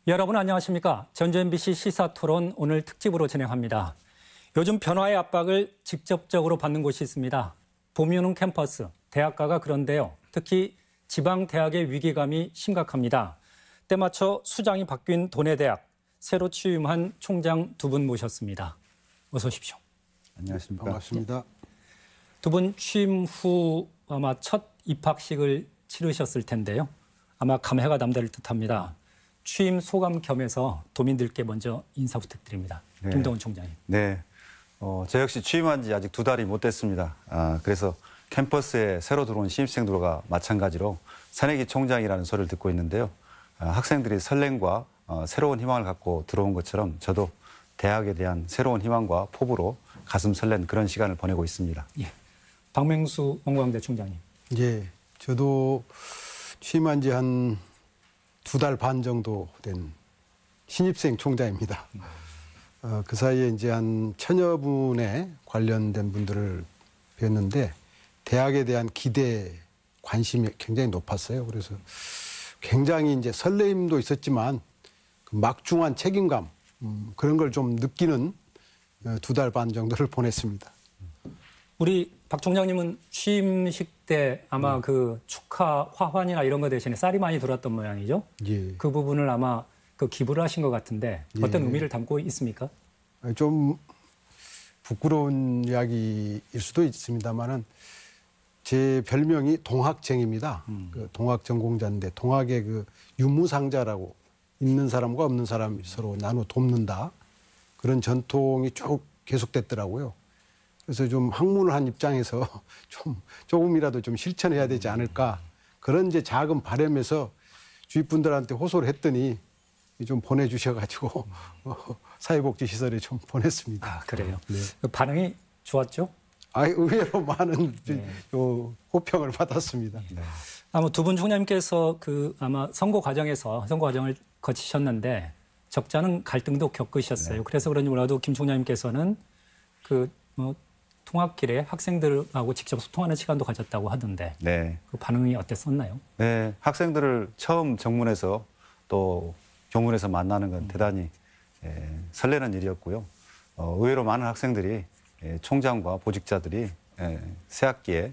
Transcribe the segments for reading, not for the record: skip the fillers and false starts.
여러분 안녕하십니까? 전주 MBC 시사토론 오늘 특집으로 진행합니다. 요즘 변화의 압박을 직접적으로 받는 곳이 있습니다. 봄이 오는 캠퍼스, 대학가가 그런데요. 특히 지방대학의 위기감이 심각합니다. 때맞춰 수장이 바뀐 도내대학, 새로 취임한 총장 두 분 모셨습니다. 어서 오십시오. 안녕하십니까? 반갑습니다. 두 분 취임 후 아마 첫 입학식을 치르셨을 텐데요. 아마 감회가 남다를 듯합니다. 취임 소감 겸해서 도민들께 먼저 인사 부탁드립니다. 네. 김동훈 총장님. 네, 저 역시 취임한 지 아직 2달이 못 됐습니다. 그래서 캠퍼스에 새로 들어온 신입생들과 마찬가지로 새내기 총장이라는 소리를 듣고 있는데요. 학생들이 설렘과 새로운 희망을 갖고 들어온 것처럼 저도 대학에 대한 새로운 희망과 포부로 가슴 설렌 그런 시간을 보내고 있습니다. 예. 박맹수 원광대 총장님. 예, 저도 취임한 지 한 2달 반 정도 된 신입생 총장입니다. 그 사이에 이제 한 1000여 분의 관련된 분들을 뵀는데 대학에 대한 기대, 관심이 굉장히 높았어요. 그래서 굉장히 이제 설레임도 있었지만 그 막중한 책임감 그런 걸 좀 느끼는 2달 반 정도를 보냈습니다. 우리 박 총장님은 취임식 때 아마 그 축하 화환이나 이런 거 대신에 쌀이 많이 들어왔던 모양이죠? 예. 그 부분을 아마 그 기부를 하신 것 같은데 어떤 의미를 담고 있습니까? 좀 부끄러운 이야기일 수도 있습니다만은 제 별명이 동학쟁입니다. 그 동학 전공자인데 동학의 그 유무상자라고 있는 사람과 없는 사람 서로 나눠 돕는다. 그런 전통이 쭉 계속됐더라고요. 그래서 좀 학문을 한 입장에서 조금이라도 좀 실천해야 되지 않을까. 그런 이제 작은 바람에서 주위 분들한테 호소를 했더니 좀 보내주셔가지고 사회복지시설에 좀 보냈습니다. 아, 그래요? 네. 그 반응이 좋았죠? 의외로 많은 호평을 받았습니다. 네. 아마 두 분 총장님께서 그 아마 선거 과정을 거치셨는데 적잖은 갈등도 겪으셨어요. 네. 그래서 그런지 몰라도 김 총장님께서는 그 통학길에 학생들하고 직접 소통하는 시간도 가졌다고 하던데 네. 그 반응이 어땠었나요? 네, 학생들을 처음 정문에서 또 교문에서 만나는 건 대단히 설레는 일이었고요. 의외로 많은 학생들이 총장과 보직자들이 새 학기에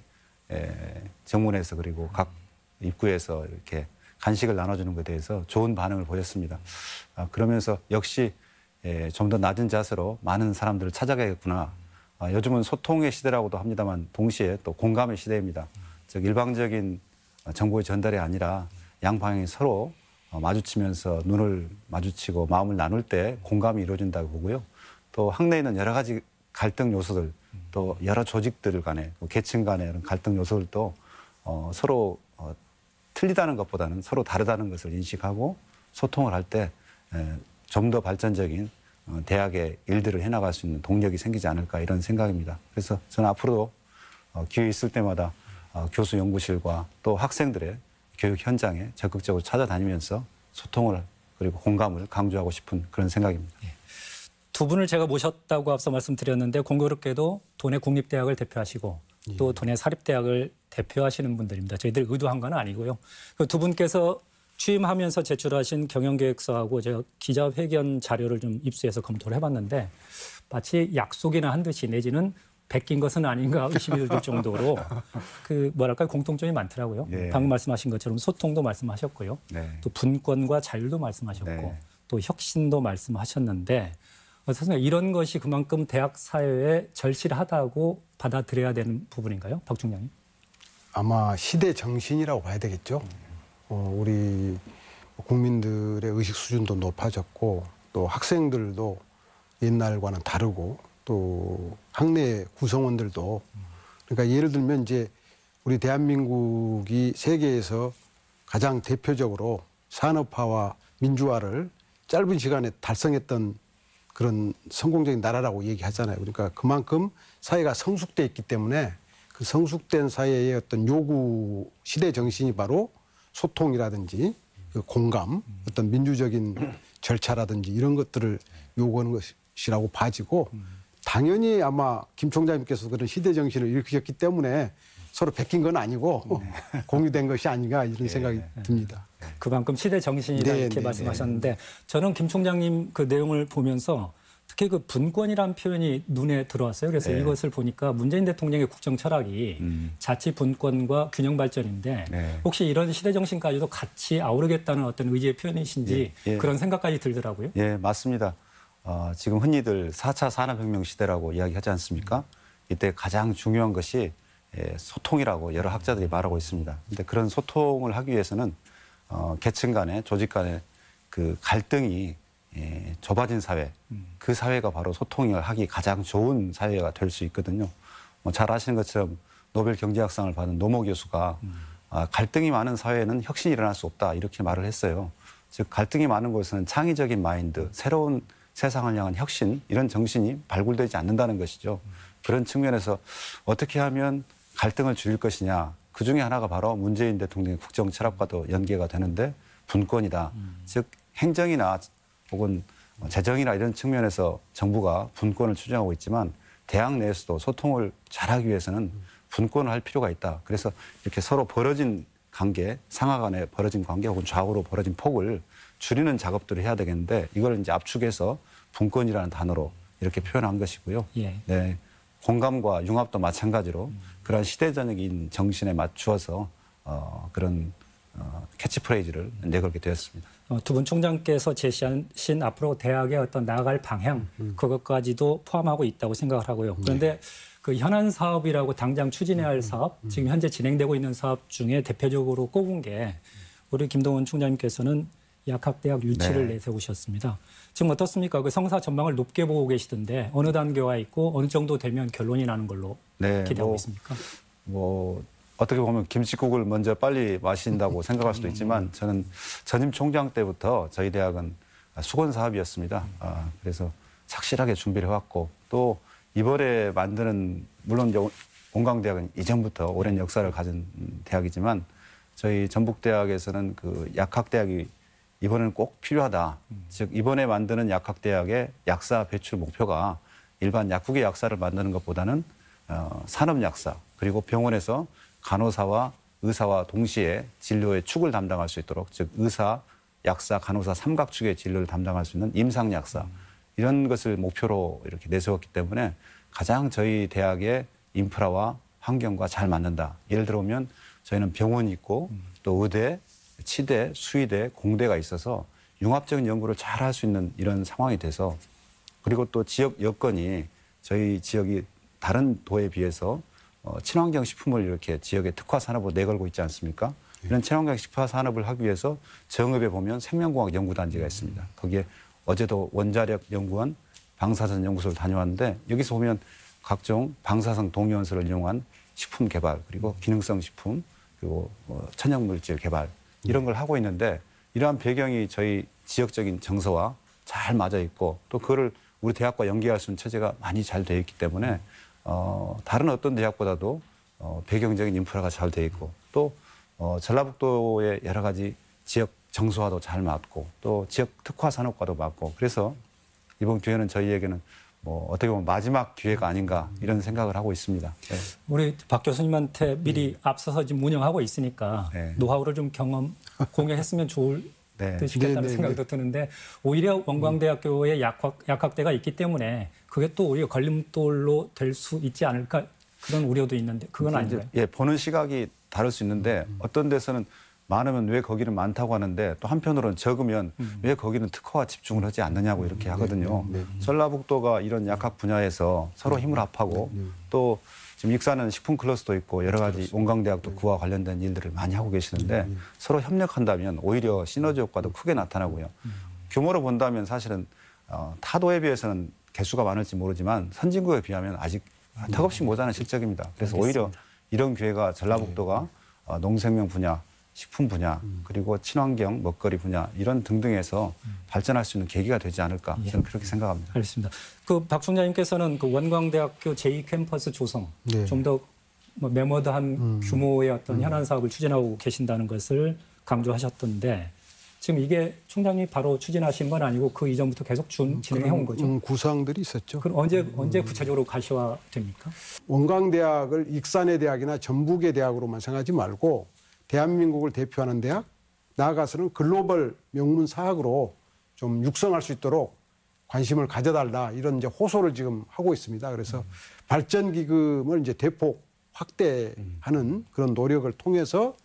정문에서 그리고 각 입구에서 이렇게 간식을 나눠주는 것에 대해서 좋은 반응을 보였습니다. 그러면서 역시 좀 더 낮은 자세로 많은 사람들을 찾아가야겠구나. 요즘은 소통의 시대라고도 합니다만 동시에 또 공감의 시대입니다. 즉 일방적인 정보의 전달이 아니라 양방향이 서로 마주치면서 눈을 마주치고 마음을 나눌 때 공감이 이루어진다고 보고요. 또 학내에 있는 여러 가지 갈등 요소들 또 여러 조직들 간에 계층 간의 이런 갈등 요소들도 서로 틀리다는 것보다는 서로 다르다는 것을 인식하고 소통을 할 때 좀 더 발전적인 대학의 일들을 해나갈 수 있는 동력이 생기지 않을까 이런 생각입니다. 그래서 저는 앞으로도 기회 있을 때마다 교수 연구실과 또 학생들의 교육 현장에 적극적으로 찾아다니면서 소통을 그리고 공감을 강조하고 싶은 그런 생각입니다. 두 분을 제가 모셨다고 앞서 말씀드렸는데 공교롭게도 도내 국립대학을 대표하시고 또 도내 사립대학을 대표하시는 분들입니다. 저희들이 의도한 건 아니고요. 그 두 분께서 취임하면서 제출하신 경영계획서하고 제가 기자회견 자료를 좀 입수해서 검토를 해봤는데 마치 약속이나 한 듯이 내지는 베낀 것은 아닌가 의심이 들 정도로 그 뭐랄까요 공통점이 많더라고요. 네. 방금 말씀하신 것처럼 소통도 말씀하셨고요. 네. 또 분권과 자율도 말씀하셨고 네. 또 혁신도 말씀하셨는데 어떻습니까? 이런 것이 그만큼 대학 사회에 절실하다고 받아들여야 되는 부분인가요? 박 총장님. 아마 시대 정신이라고 봐야 되겠죠. 우리 국민들의 의식 수준도 높아졌고 또 학생들도 옛날과는 다르고 또 학내 구성원들도 그러니까 예를 들면 이제 우리 대한민국이 세계에서 가장 대표적으로 산업화와 민주화를 짧은 시간에 달성했던 그런 성공적인 나라라고 얘기하잖아요. 그러니까 그만큼 사회가 성숙돼 있기 때문에 그 성숙된 사회의 어떤 요구 시대 정신이 바로 소통이라든지 그 공감, 어떤 민주적인 절차라든지 이런 것들을 요구하는 것이라고 봐지고 당연히 아마 김 총장님께서 그런 시대 정신을 일으키셨기 때문에 서로 베낀 건 아니고 공유된 것이 아닌가 이런 생각이 듭니다. 그만큼 시대 정신이다 네, 이렇게 네, 말씀하셨는데 저는 김 총장님 그 내용을 보면서 특히 그 분권이라는 표현이 눈에 들어왔어요. 그래서 네. 이것을 보니까 문재인 대통령의 국정 철학이 자치 분권과 균형 발전인데 네. 혹시 이런 시대 정신까지도 같이 아우르겠다는 어떤 의지의 표현이신지 예. 그런 생각까지 들더라고요. 예, 맞습니다. 지금 흔히들 4차 산업혁명 시대라고 이야기하지 않습니까? 이때 가장 중요한 것이 소통이라고 여러 학자들이 말하고 있습니다. 근데 그런 소통을 하기 위해서는 계층 간에 조직 간에 그 갈등이 좁아진 사회, 그 사회가 바로 소통을 하기 가장 좋은 사회가 될 수 있거든요. 잘 아시는 것처럼 노벨 경제학상을 받은 노모 교수가 갈등이 많은 사회에는 혁신이 일어날 수 없다 이렇게 말을 했어요. 즉 갈등이 많은 곳에서는 창의적인 마인드, 새로운 세상을 향한 혁신 이런 정신이 발굴되지 않는다는 것이죠. 그런 측면에서 어떻게 하면 갈등을 줄일 것이냐. 그중에 하나가 바로 문재인 대통령의 국정 철학과도 연계가 되는데 분권이다. 즉 행정이나 혹은 재정이나 이런 측면에서 정부가 분권을 추진하고 있지만 대학 내에서도 소통을 잘하기 위해서는 분권을 할 필요가 있다. 그래서 이렇게 서로 벌어진 관계, 상하 간에 벌어진 관계 혹은 좌우로 벌어진 폭을 줄이는 작업들을 해야 되겠는데 이걸 이제 압축해서 분권이라는 단어로 이렇게 표현한 것이고요. 예. 네, 공감과 융합도 마찬가지로 그런 시대적인 정신에 맞추어서 그런 캐치프레이즈를 내걸게 되었습니다. 두 분 총장께서 제시하신 앞으로 대학의 어떤 나아갈 방향 그것까지도 포함하고 있다고 생각을 하고요. 그런데 그 현안 사업이라고 당장 추진해야 할 사업, 지금 현재 진행되고 있는 사업 중에 대표적으로 꼽은 게 우리 김동원 총장님께서는 약학대학 유치를 네. 내세우셨습니다. 지금 어떻습니까? 그 성사 전망을 높게 보고 계시던데 어느 단계가 있고 어느 정도 되면 결론이 나는 걸로 네, 기대하고 있습니까? 어떻게 보면 김치국을 먼저 빨리 마신다고 생각할 수도 있지만 저는 전임 총장 때부터 저희 대학은 수건 사업이었습니다. 그래서 착실하게 준비를 해왔고 또 이번에 만드는 물론 이제 온광대학은 이전부터 오랜 역사를 가진 대학이지만 저희 전북대학에서는 그 약학대학이 이번에는 꼭 필요하다. 즉 이번에 만드는 약학대학의 약사 배출 목표가 일반 약국의 약사를 만드는 것보다는 산업약사 그리고 병원에서 간호사와 의사와 동시에 진료의 축을 담당할 수 있도록 즉 의사, 약사, 간호사 삼각축의 진료를 담당할 수 있는 임상약사 이런 것을 목표로 이렇게 내세웠기 때문에 가장 저희 대학의 인프라와 환경과 잘 맞는다. 예를 들어보면 저희는 병원이 있고 또 의대, 치대, 수의대, 공대가 있어서 융합적인 연구를 잘 할 수 있는 이런 상황이 돼서 그리고 또 지역 여건이 저희 지역이 다른 도에 비해서 친환경 식품을 이렇게 지역의 특화 산업으로 내걸고 있지 않습니까? 이런 친환경 식품 산업을 하기 위해서 정읍에 보면 생명공학 연구단지가 있습니다. 거기에 어제도 원자력 연구원 방사선 연구소를 다녀왔는데 여기서 보면 각종 방사성 동위원소를 이용한 식품 개발 그리고 기능성 식품 그리고 천연물질 개발 이런 걸 하고 있는데 이러한 배경이 저희 지역적인 정서와 잘 맞아 있고 또 그거를 우리 대학과 연계할 수 있는 체제가 많이 잘 되어 있기 때문에 다른 어떤 대학보다도 배경적인 인프라가 잘 되어 있고 또 전라북도의 여러 가지 지역 정서와도 잘 맞고 또 지역 특화 산업과도 맞고 그래서 이번 기회는 저희에게는 어떻게 보면 마지막 기회가 아닌가 이런 생각을 하고 있습니다. 네. 우리 박 교수님한테 미리 앞서서 지금 운영하고 있으니까 네. 노하우를 좀 공유했으면 좋을 네. 듯싶겠다는 생각도 드는데 오히려 원광대학교에 약학대가 있기 때문에 그게 또 오히려 걸림돌로 될 수 있지 않을까 그런 우려도 있는데 그건 아닌가요? 예, 보는 시각이 다를 수 있는데 어떤 데서는 많으면 왜 거기는 많다고 하는데 또 한편으로는 적으면 왜 거기는 특화와 집중을 하지 않느냐고 이렇게 하거든요. 전라북도가 이런 약학 분야에서 서로 힘을 합하고 또 지금 익사는 식품 클러스도 있고 여러 가지 원광대학도 그와 관련된 일들을 많이 하고 계시는데 서로 협력한다면 오히려 시너지 효과도 크게 나타나고요. 규모로 본다면 사실은 타도에 비해서는 개수가 많을지 모르지만 선진국에 비하면 아직 턱없이 모자란 실적입니다. 그래서 오히려 이런 기회가 전라북도가 농생명 분야 식품 분야 그리고 친환경 먹거리 분야 이런 등등에서 발전할 수 있는 계기가 되지 않을까 저는 그렇게 생각합니다. 알겠습니다. 그 박 총장님께서는 그 원광대학교 제2캠퍼스 조성 네. 좀 더 매머드한 규모의 어떤 현안 사업을 추진하고 계신다는 것을 강조하셨던데 지금 이게 총장님이 바로 추진하신 건 아니고 그 이전부터 계속 진행해 온 거죠. 구상들이 있었죠. 그럼 언제 구체적으로 가시화됩니까? 원광대학을 익산의 대학이나 전북의 대학으로만 생각하지 말고 대한민국을 대표하는 대학, 나아가서는 글로벌 명문 사학으로 좀 육성할 수 있도록 관심을 가져달라 이런 이제 호소를 지금 하고 있습니다. 그래서 발전 기금을 이제 대폭 확대하는 그런 노력을 통해서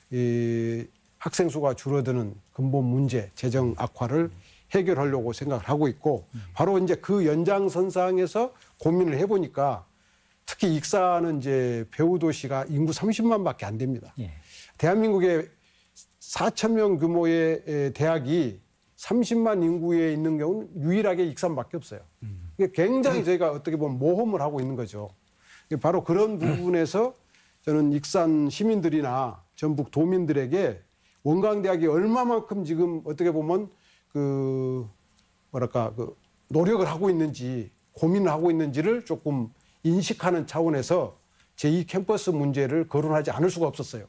이 학생 수가 줄어드는 근본 문제, 재정 악화를 해결하려고 생각을 하고 있고 바로 이제 그 연장선상에서 고민을 해보니까 특히 익산은 이제 배우 도시가 인구 30만밖에 안 됩니다. 예. 대한민국에 4천 명 규모의 대학이 30만 인구에 있는 경우는 유일하게 익산밖에 없어요. 이게 굉장히 저희가 어떻게 보면 모험을 하고 있는 거죠. 바로 그런 부분에서 저는 익산 시민들이나 전북 도민들에게 원광대학이 얼마만큼 지금 어떻게 보면 그 노력을 하고 있는지 고민을 하고 있는지를 조금 인식하는 차원에서 제2 캠퍼스 문제를 거론하지 않을 수가 없었어요.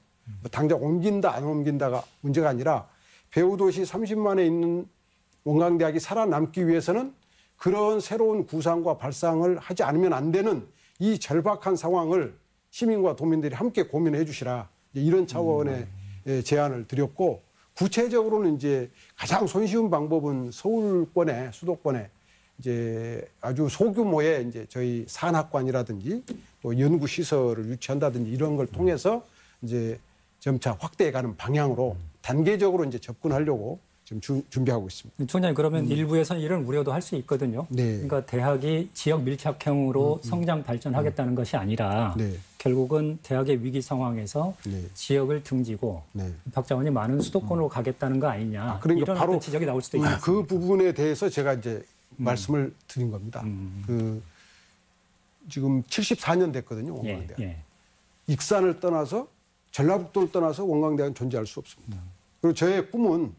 당장 옮긴다 안 옮긴다가 문제가 아니라 배우도시 30만에 있는 원광대학이 살아남기 위해서는 그런 새로운 구상과 발상을 하지 않으면 안 되는 이 절박한 상황을 시민과 도민들이 함께 고민해 주시라 이런 차원의 제안을 드렸고 구체적으로는 이제 가장 손쉬운 방법은 서울권에 수도권에 이제 아주 소규모의 이제 저희 산학관이라든지 또 연구 시설을 유치한다든지 이런 걸 통해서 이제 점차 확대해가는 방향으로 단계적으로 이제 접근하려고 지금 준비하고 있습니다. 총장님 그러면 일부에서는 이런 우려도 할 수 있거든요. 네. 그러니까 대학이 지역 밀착형으로 성장 발전하겠다는 것이 아니라 네. 결국은 대학의 위기 상황에서 네. 지역을 등지고 네. 박자원이 많은 수도권으로 가겠다는 거 아니냐. 그러니까 이런 바로 어떤 지적이 나올 수도 있습니다. 그 부분에 대해서 제가 이제 말씀을 드린 겁니다. 그 지금 74년 됐거든요, 원광대학. 예. 익산을 떠나서 전라북도를 떠나서 원광대학은 존재할 수 없습니다. 그리고 저의 꿈은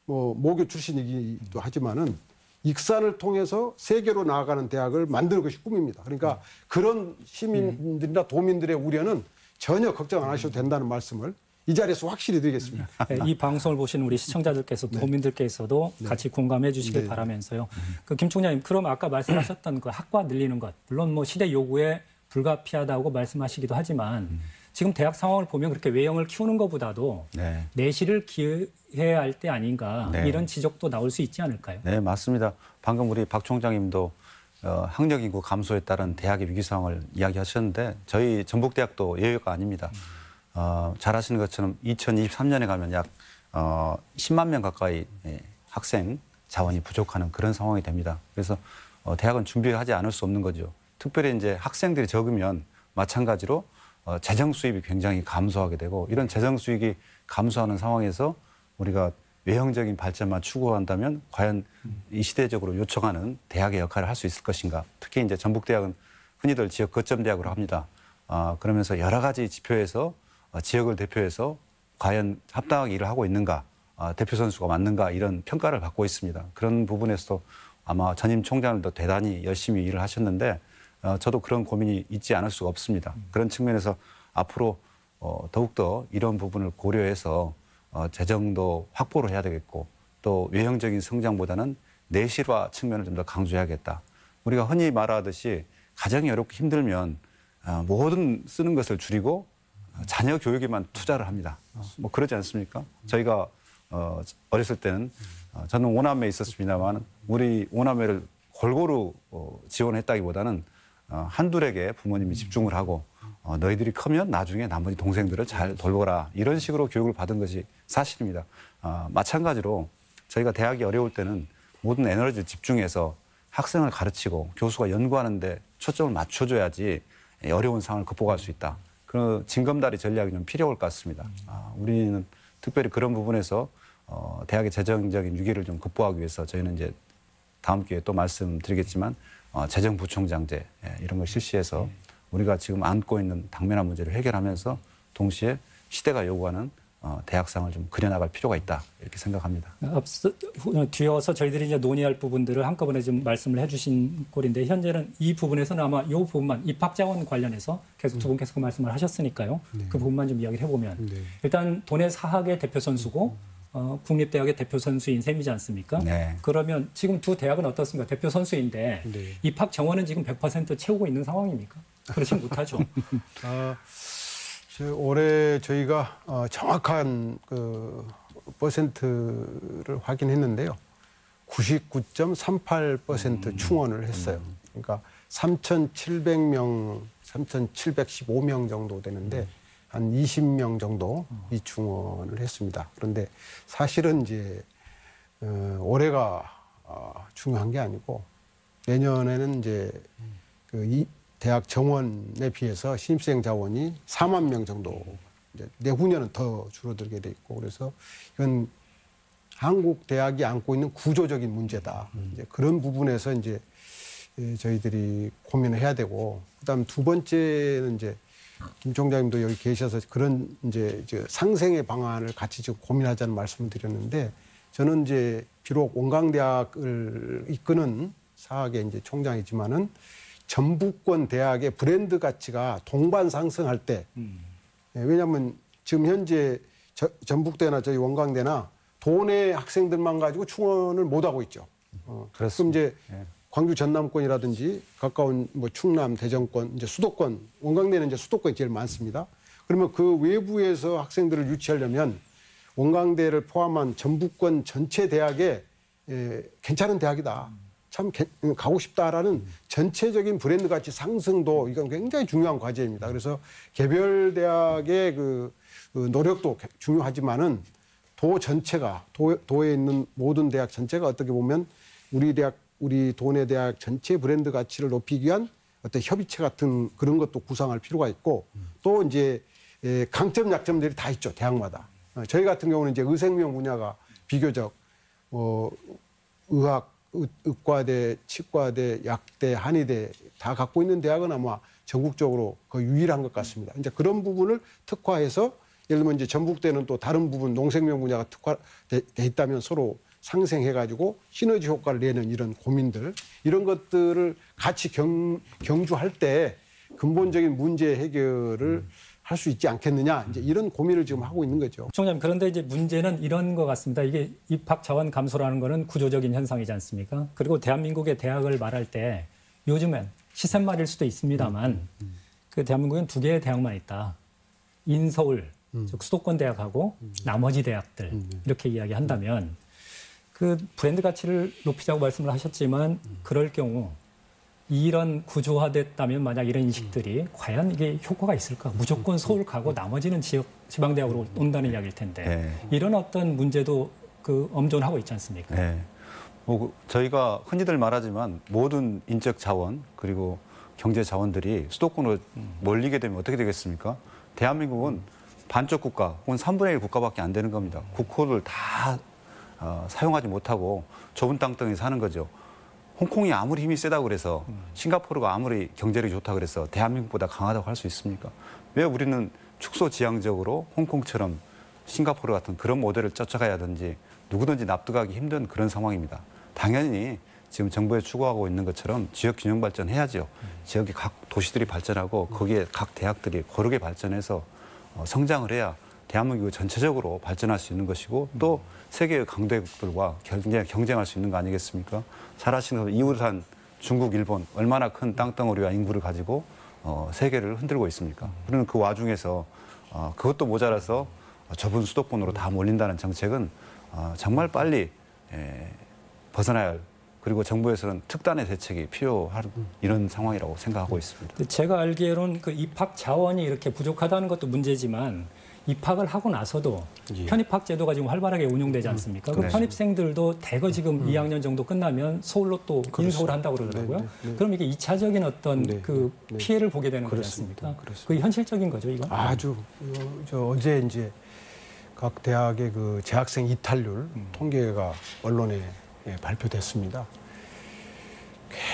뭐 모교 출신이기도 하지만은 익산을 통해서 세계로 나아가는 대학을 만드는 것이 꿈입니다. 그러니까 그런 시민들이나 도민들의 우려는 전혀 걱정 안 하셔도 된다는 말씀을 이 자리에서 확실히 드리겠습니다. 네, 이 방송을 보시는 우리 시청자들께서 도민들께서도 같이 공감해 주시길 바라면서요. 그 김 총장님, 그럼 아까 말씀하셨던 그 학과 늘리는 것, 물론 뭐 시대 요구에 불가피하다고 말씀하시기도 하지만 지금 대학 상황을 보면 그렇게 외형을 키우는 것보다도 내실을 기여해야 할 때 아닌가 이런 지적도 나올 수 있지 않을까요? 네, 맞습니다. 방금 우리 박 총장님도 학력 인구 감소에 따른 대학의 위기 상황을 이야기하셨는데 저희 전북대학도 예외가 아닙니다. 잘 아시는 것처럼 2023년에 가면 약 10만 명 가까이 학생 자원이 부족하는 그런 상황이 됩니다. 그래서 대학은 준비하지 않을 수 없는 거죠. 특별히 이제 학생들이 적으면 마찬가지로 재정 수입이 굉장히 감소하게 되고 이런 재정 수익이 감소하는 상황에서 우리가 외형적인 발전만 추구한다면 과연 이 시대적으로 요청하는 대학의 역할을 할 수 있을 것인가. 특히 이제 전북대학은 흔히들 지역 거점 대학으로 합니다. 그러면서 여러 가지 지표에서 지역을 대표해서 과연 합당하게 일을 하고 있는가, 대표 선수가 맞는가 이런 평가를 받고 있습니다. 그런 부분에서도 아마 전임 총장님도 대단히 열심히 일을 하셨는데 저도 그런 고민이 있지 않을 수가 없습니다. 그런 측면에서 앞으로 더욱더 이런 부분을 고려해서 재정도 확보를 해야 되겠고 또 외형적인 성장보다는 내실화 측면을 좀 더 강조해야겠다. 우리가 흔히 말하듯이 가정이 어렵고 힘들면 모든 쓰는 것을 줄이고 자녀 교육에만 투자를 합니다. 뭐 그러지 않습니까? 저희가 어렸을 때는 저는 5남매 있었습니다만 우리 5남매를 골고루 지원했다기보다는 한둘에게 부모님이 집중을 하고 너희들이 크면 나중에 나머지 동생들을 잘 돌보라 이런 식으로 교육을 받은 것이 사실입니다. 마찬가지로 저희가 대학이 어려울 때는 모든 에너지를 집중해서 학생을 가르치고 교수가 연구하는 데 초점을 맞춰줘야지 어려운 상황을 극복할 수 있다. 그런 징검다리 전략이 좀 필요할 것 같습니다. 우리는 특별히 그런 부분에서 대학의 재정적인 위기를 좀 극복하기 위해서 저희는 이제 다음 기회에 또 말씀드리겠지만 재정부총장제 이런 걸 실시해서 우리가 지금 안고 있는 당면한 문제를 해결하면서 동시에 시대가 요구하는 대학상을 좀 그려나갈 필요가 있다 이렇게 생각합니다. 뒤어서 저희들이 이제 논의할 부분들을 한꺼번에 좀 말씀을 해주신 꼴인데 현재는 이 부분에서는 아마 이 부분만 입학 자원 관련해서 계속 두 분께서 그 말씀을 하셨으니까요. 그 부분만 좀 이야기를 해보면 일단 도내 사학의 대표 선수고 국립대학의 대표 선수인 셈이지 않습니까? 네. 그러면 지금 두 대학은 어떻습니까? 대표 선수인데 네. 입학 정원은 지금 100% 채우고 있는 상황입니까? 그렇지 못하죠. 올해 저희가 정확한 그 퍼센트를 확인했는데요. 99.38% 충원을 했어요. 그러니까 3,700명, 3,715명 정도 되는데 한 20명 정도 이 충원을 했습니다. 그런데 사실은 이제 올해가 중요한 게 아니고 내년에는 이제 이 대학 정원에 비해서 신입생 자원이 4만 명 정도 이제 내후년은 더 줄어들게 돼 있고 그래서 이건 한국 대학이 안고 있는 구조적인 문제다. 이제 그런 부분에서 이제 저희들이 고민을 해야 되고 그다음 두 번째는 이제 김 총장님도 여기 계셔서 그런 이제 상생의 방안을 같이 지금 고민하자는 말씀을 드렸는데 저는 이제 비록 원광대학을 이끄는 사학의 이제 총장이지만은 전북권 대학의 브랜드 가치가 동반 상승할 때 왜냐하면 지금 현재 전북대나 저희 원광대나 도내 학생들만 가지고 충원을 못 하고 있죠. 그럼 이제 광주 전남권이라든지 가까운 뭐 충남 대전권 이제 수도권 원광대는 이제 수도권이 제일 많습니다. 그러면 그 외부에서 학생들을 유치하려면 원광대를 포함한 전북권 전체 대학에 괜찮은 대학이다. 참 가고 싶다라는 전체적인 브랜드 가치 상승도 이건 굉장히 중요한 과제입니다. 그래서 개별 대학의 그 노력도 중요하지만은 도 전체가 도에 있는 모든 대학 전체가 어떻게 보면 우리 도내 대학 전체 브랜드 가치를 높이기 위한 어떤 협의체 같은 그런 것도 구상할 필요가 있고 또 이제 강점 약점들이 다 있죠 대학마다. 저희 같은 경우는 이제 의생명 분야가 비교적 의과대, 치과대, 약대, 한의대 다 갖고 있는 대학은 아마 전국적으로 거의 유일한 것 같습니다. 이제 그런 부분을 특화해서 예를 들면 이제 전북대는 또 다른 부분 농생명 분야가 특화돼 있다면 서로 상생해가지고 시너지 효과를 내는 이런 고민들 이런 것들을 같이 경주할 때 근본적인 문제 해결을 할 수 있지 않겠느냐 이제 이런 고민을 지금 하고 있는 거죠. 총장님 그런데 이제 문제는 이런 것 같습니다. 이게 입학 자원 감소라는 거는 구조적인 현상이지 않습니까? 그리고 대한민국의 대학을 말할 때 요즘엔 시샘말일 수도 있습니다만 그 대한민국엔 두 개의 대학만 있다. 인서울 즉 수도권 대학하고 나머지 대학들 이렇게 이야기한다면 그 브랜드 가치를 높이자고 말씀을 하셨지만 그럴 경우 이런 구조화됐다면 만약 이런 인식들이 과연 이게 효과가 있을까? 무조건 서울 가고 나머지는 지방대학으로 온다는 이야기일 텐데 이런 어떤 문제도 그 엄존하고 있지 않습니까? 네. 뭐 저희가 흔히들 말하지만 모든 인적 자원 그리고 경제 자원들이 수도권으로 몰리게 되면 어떻게 되겠습니까? 대한민국은 반쪽 국가 혹은 3분의 1 국가밖에 안 되는 겁니다. 국호를 다 사용하지 못하고 좁은 땅덩이 사는 거죠. 홍콩이 아무리 힘이 세다고 그래서 싱가포르가 아무리 경제력이 좋다고 그래서 대한민국보다 강하다고 할 수 있습니까? 왜 우리는 축소지향적으로 홍콩처럼 싱가포르 같은 그런 모델을 쫓아가야 하든지 누구든지 납득하기 힘든 그런 상황입니다. 당연히 지금 정부에 추구하고 있는 것처럼 지역 균형 발전해야죠. 지역의 각 도시들이 발전하고 거기에 각 대학들이 고르게 발전해서 성장을 해야 대한민국이 전체적으로 발전할 수 있는 것이고 또 세계의 강대국들과 경쟁할 수 있는 거 아니겠습니까? 잘 아시는 이웃한 중국, 일본 얼마나 큰 땅덩어리와 인구를 가지고 세계를 흔들고 있습니까? 그러는 그 와중에서 그것도 모자라서 좁은 수도권으로 다 몰린다는 정책은 정말 빨리 벗어나야 할 그리고 정부에서는 특단의 대책이 필요한 이런 상황이라고 생각하고 있습니다. 제가 알기로는 그 입학 자원이 이렇게 부족하다는 것도 문제지만 입학을 하고 나서도 편입학 제도가 지금 활발하게 운용되지 않습니까? 그 편입생들도 대거 지금 2학년 정도 끝나면 서울로 또 인서울 한다고 그러더라고요. 그럼 이게 2차적인 어떤 그 피해를 보게 되는 거지 않습니까? 그게 현실적인 거죠, 이건? 아주 어제 이제 각 대학의 그 재학생 이탈률 통계가 언론에 발표됐습니다.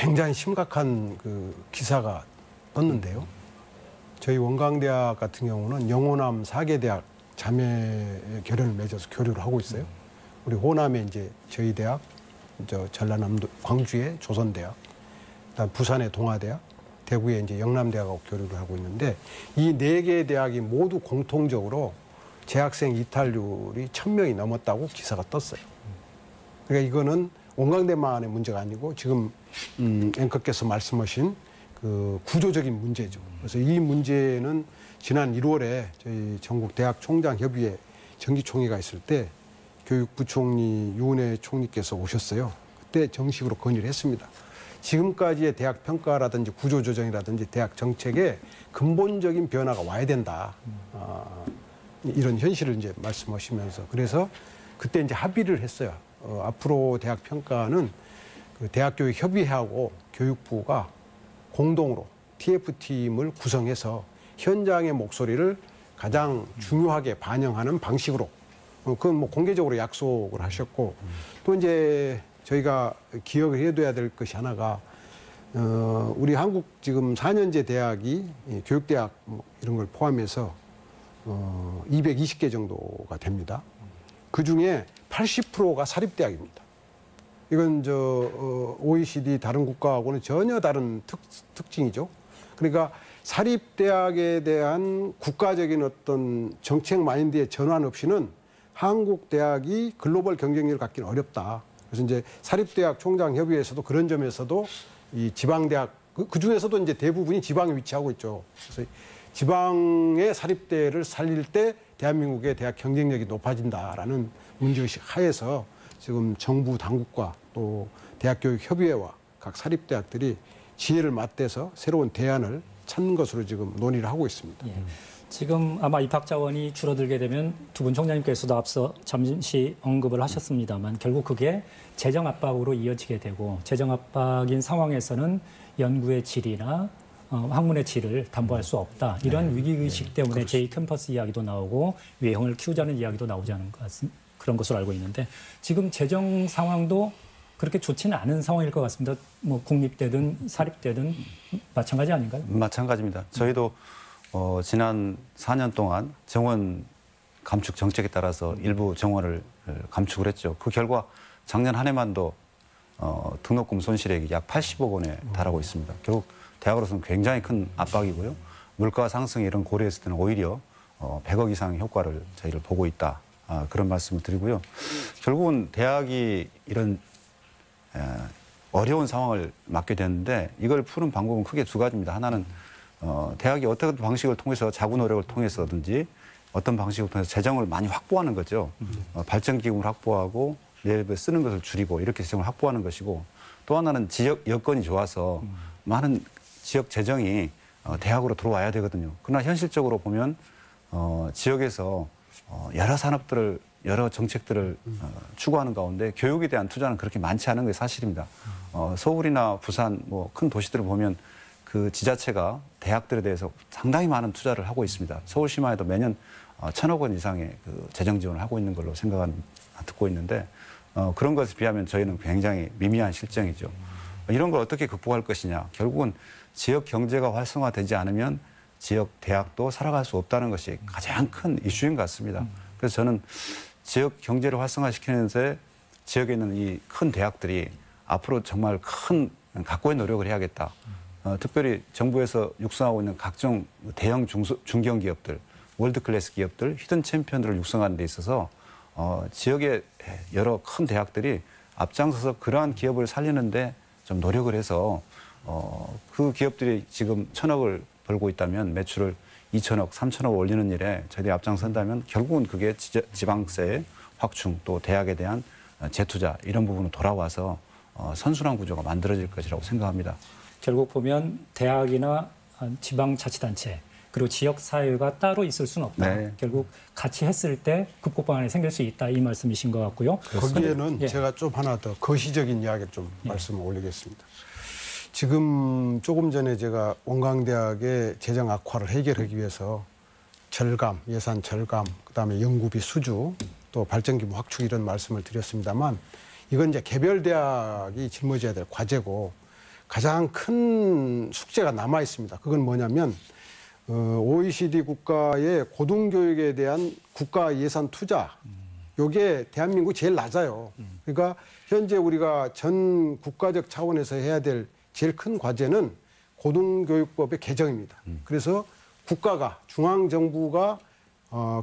굉장히 심각한 그 기사가 떴는데요. 저희 원광대학 같은 경우는 영호남 4개 대학 자매 결연을 맺어서 교류를 하고 있어요. 우리 호남에 이제 저희 대학, 전라남도 광주의 조선대학, 그다음 부산의 동아대학, 대구에 이제 영남대학하고 교류를 하고 있는데 이 4개의 대학이 모두 공통적으로 재학생 이탈률이 1,000명이 넘었다고 기사가 떴어요. 그러니까 이거는 온강대만의 문제가 아니고 지금 앵커께서 말씀하신 그 구조적인 문제죠. 그래서 이 문제는 지난 1월에 저희 전국 대학 총장 협의회 정기총회가 있을 때 교육부총리 유은혜 총리께서 오셨어요. 그때 정식으로 건의를 했습니다. 지금까지의 대학 평가라든지 구조조정이라든지 대학 정책에 근본적인 변화가 와야 된다. 이런 현실을 이제 말씀하시면서 그래서 그때 이제 합의를 했어요. 앞으로 대학 평가는 그 대학교육협의회하고 교육부가 공동으로 TF팀을 구성해서 현장의 목소리를 가장 중요하게 반영하는 방식으로 그건 뭐 공개적으로 약속을 하셨고 또 이제 저희가 기억을 해둬야 될 것이 하나가 우리 한국 지금 4년제 대학이 교육대학 뭐 이런 걸 포함해서 220개 정도가 됩니다. 그중에 80%가 사립대학입니다. 이건 OECD 다른 국가하고는 전혀 다른 특징이죠. 그러니까 사립대학에 대한 국가적인 어떤 정책 마인드의 전환 없이는 한국 대학이 글로벌 경쟁력을 갖기는 어렵다. 그래서 이제 사립대학 총장협의회에서도 그런 점에서도 이 지방대학 그 중에서도 이제 대부분이 지방에 위치하고 있죠. 그래서 지방의 사립대를 살릴 때 대한민국의 대학 경쟁력이 높아진다라는 문제의식 하에서 지금 정부 당국과 또 대학교육협의회와 각 사립대학들이 지혜를 맞대서 새로운 대안을 찾는 것으로 지금 논의를 하고 있습니다. 예. 지금 아마 입학 자원이 줄어들게 되면 두 분 총장님께서도 앞서 잠시 언급을 하셨습니다만 결국 그게 재정 압박으로 이어지게 되고 재정 압박인 상황에서는 연구의 질이나 학문의 질을 담보할 수 없다. 이런 위기의식 때문에 제2캠퍼스 이야기도 나오고 외형을 키우자는 이야기도 나오지 않은 것 같습니다. 그런 것으로 알고 있는데 지금 재정 상황도 그렇게 좋지는 않은 상황일 것 같습니다. 뭐 국립대든 사립대든 마찬가지 아닌가요? 마찬가지입니다. 저희도 지난 4년 동안 정원 감축 정책에 따라서 일부 정원을 감축을 했죠. 그 결과 작년 한 해만도 등록금 손실액이 약 80억 원에 달하고 있습니다. 결국 대학으로서는 굉장히 큰 압박이고요. 물가 상승이 이런 고려했을 때는 오히려 100억 이상의 효과를 저희를 보고 있다. 그런 말씀을 드리고요. 결국은 대학이 이런 어려운 상황을 맞게 됐는데 이걸 푸는 방법은 크게 두 가지입니다. 하나는 대학이 어떤 방식을 통해서 자구 노력을 통해서든지 어떤 방식을 통해서 재정을 많이 확보하는 거죠. 발전기금을 확보하고 내부에 쓰는 것을 줄이고 이렇게 재정을 확보하는 것이고 또 하나는 지역 여건이 좋아서 많은 지역 재정이 대학으로 들어와야 되거든요. 그러나 현실적으로 보면 지역에서 여러 산업들을 여러 정책들을 추구하는 가운데 교육에 대한 투자는 그렇게 많지 않은 게 사실입니다. 서울이나 부산 뭐 큰 도시들을 보면 그 지자체가 대학들에 대해서 상당히 많은 투자를 하고 있습니다. 서울시만 해도 매년 1,000억 원 이상의 그 재정 지원을 하고 있는 걸로 듣고 있는데 그런 것에 비하면 저희는 굉장히 미미한 실정이죠. 이런 걸 어떻게 극복할 것이냐. 결국은 지역 경제가 활성화되지 않으면 지역 대학도 살아갈 수 없다는 것이 가장 큰 이슈인 것 같습니다. 그래서 저는 지역 경제를 활성화시키는데 지역에 있는 이 큰 대학들이 앞으로 정말 큰 각고의 노력을 해야겠다. 특별히 정부에서 육성하고 있는 각종 대형 중견 기업들, 월드클래스 기업들, 히든 챔피언들을 육성하는 데 있어서 지역의 여러 큰 대학들이 앞장서서 그러한 기업을 살리는데 좀 노력을 해서 그 기업들이 지금 1,000억을 벌고 있다면 매출을 2,000억, 3,000억 올리는 일에 저희들이 앞장선다면 결국은 그게 지방세의 확충 또 대학에 대한 재투자 이런 부분으로 돌아와서 선순환 구조가 만들어질 것이라고 생각합니다. 결국 보면 대학이나 지방자치단체 그리고 지역사회가 따로 있을 수는 없다. 네. 결국 같이 했을 때 극복 방안이 생길 수 있다. 이 말씀이신 것 같고요. 거기에는 예. 제가 좀 하나 더 거시적인 이야기를 좀 말씀을 올리겠습니다. 지금 조금 전에 제가 원광대학의 재정 악화를 해결하기 위해서 절감, 예산 절감, 그다음에 연구비 수주, 또 발전기부 확충 이런 말씀을 드렸습니다만 이건 이제 개별 대학이 짊어져야 될 과제고 가장 큰 숙제가 남아 있습니다. 그건 뭐냐면 OECD 국가의 고등교육에 대한 국가 예산 투자 요게 대한민국 제일 낮아요. 그러니까 현재 우리가 전 국가적 차원에서 해야 될 제일 큰 과제는 고등교육법의 개정입니다. 그래서 국가가 중앙정부가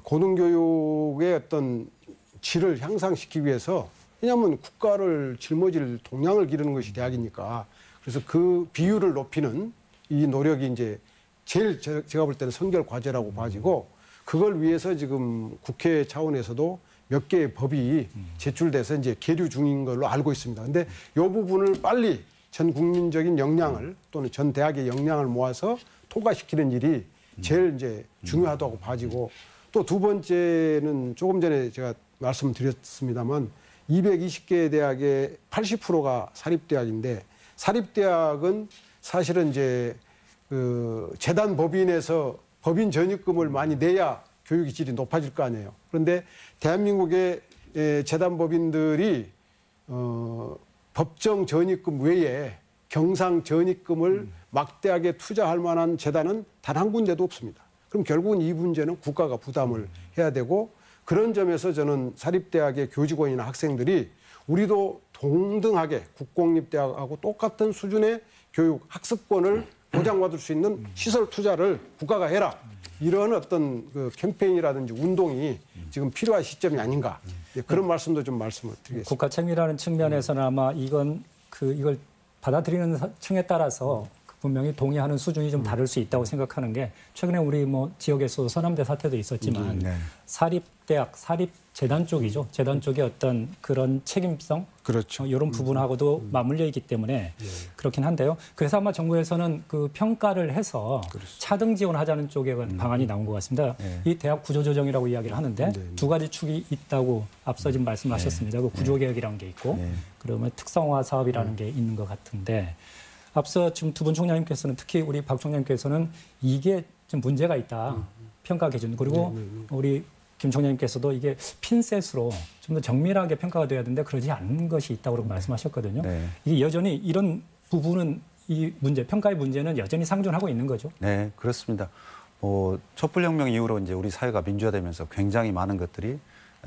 고등교육의 어떤 질을 향상시키기 위해서 왜냐하면 국가를 짊어질 동량을 기르는 것이 대학이니까 그래서 그 비율을 높이는 이 노력이 이제 제일 제가 볼 때는 선결 과제라고 봐지고 그걸 위해서 지금 국회 차원에서도 몇 개의 법이 제출돼서 이제 계류 중인 걸로 알고 있습니다. 근데 이 부분을 빨리 전 국민적인 역량을 또는 전 대학의 역량을 모아서 통과시키는 일이 제일 이제 중요하다고 봐지고 또 두 번째는 조금 전에 제가 말씀드렸습니다만 220개 대학의 80%가 사립대학인데 사립대학은 사실은 이제 그 재단 법인에서 법인 전입금을 많이 내야 교육의 질이 높아질 거 아니에요. 그런데 대한민국의 재단 법인들이 법정 전입금 외에 경상 전입금을 막대하게 투자할 만한 재단은 단 한 군데도 없습니다. 그럼 결국은 이 문제는 국가가 부담을 해야 되고 그런 점에서 저는 사립대학의 교직원이나 학생들이 우리도 동등하게 국공립대학하고 똑같은 수준의 교육 학습권을 보장받을 수 있는 시설 투자를 국가가 해라. 이런 어떤 그 캠페인이라든지 운동이 지금 필요한 시점이 아닌가. 그런 말씀도 좀 말씀을 드리겠습니다. 국가 책임이라는 측면에서는 아마 이걸 받아들이는 층에 따라서 분명히 동의하는 수준이 좀 다를 수 있다고 생각하는 게 최근에 우리 뭐 지역에서 서남대 사태도 있었지만 사립대학, 사립재단 쪽이죠. 재단 쪽의 어떤 그런 책임성 그렇죠. 이런 부분하고도 맞물려 있기 때문에 그렇긴 한데요. 그래서 아마 정부에서는 그 평가를 해서 차등 지원하자는 쪽의 방안이 나온 것 같습니다. 이 대학 구조조정이라고 이야기를 하는데 두 가지 축이 있다고 앞서 지금 말씀하셨습니다. 그 구조개혁이라는 게 있고 그러면 특성화 사업이라는 게 있는 것 같은데 앞서 지금 두 분 총장님께서는 특히 우리 박 총장님께서는 이게 좀 문제가 있다. 평가 기준. 그리고 우리 김 총장님께서도 이게 핀셋으로 좀 더 정밀하게 평가가 돼야 되는데 그러지 않는 것이 있다고 말씀하셨거든요. 이게 여전히 이런 부분은 이 문제, 평가의 문제는 여전히 상존하고 있는 거죠. 네, 그렇습니다. 촛불혁명 이후로 이제 우리 사회가 민주화되면서 굉장히 많은 것들이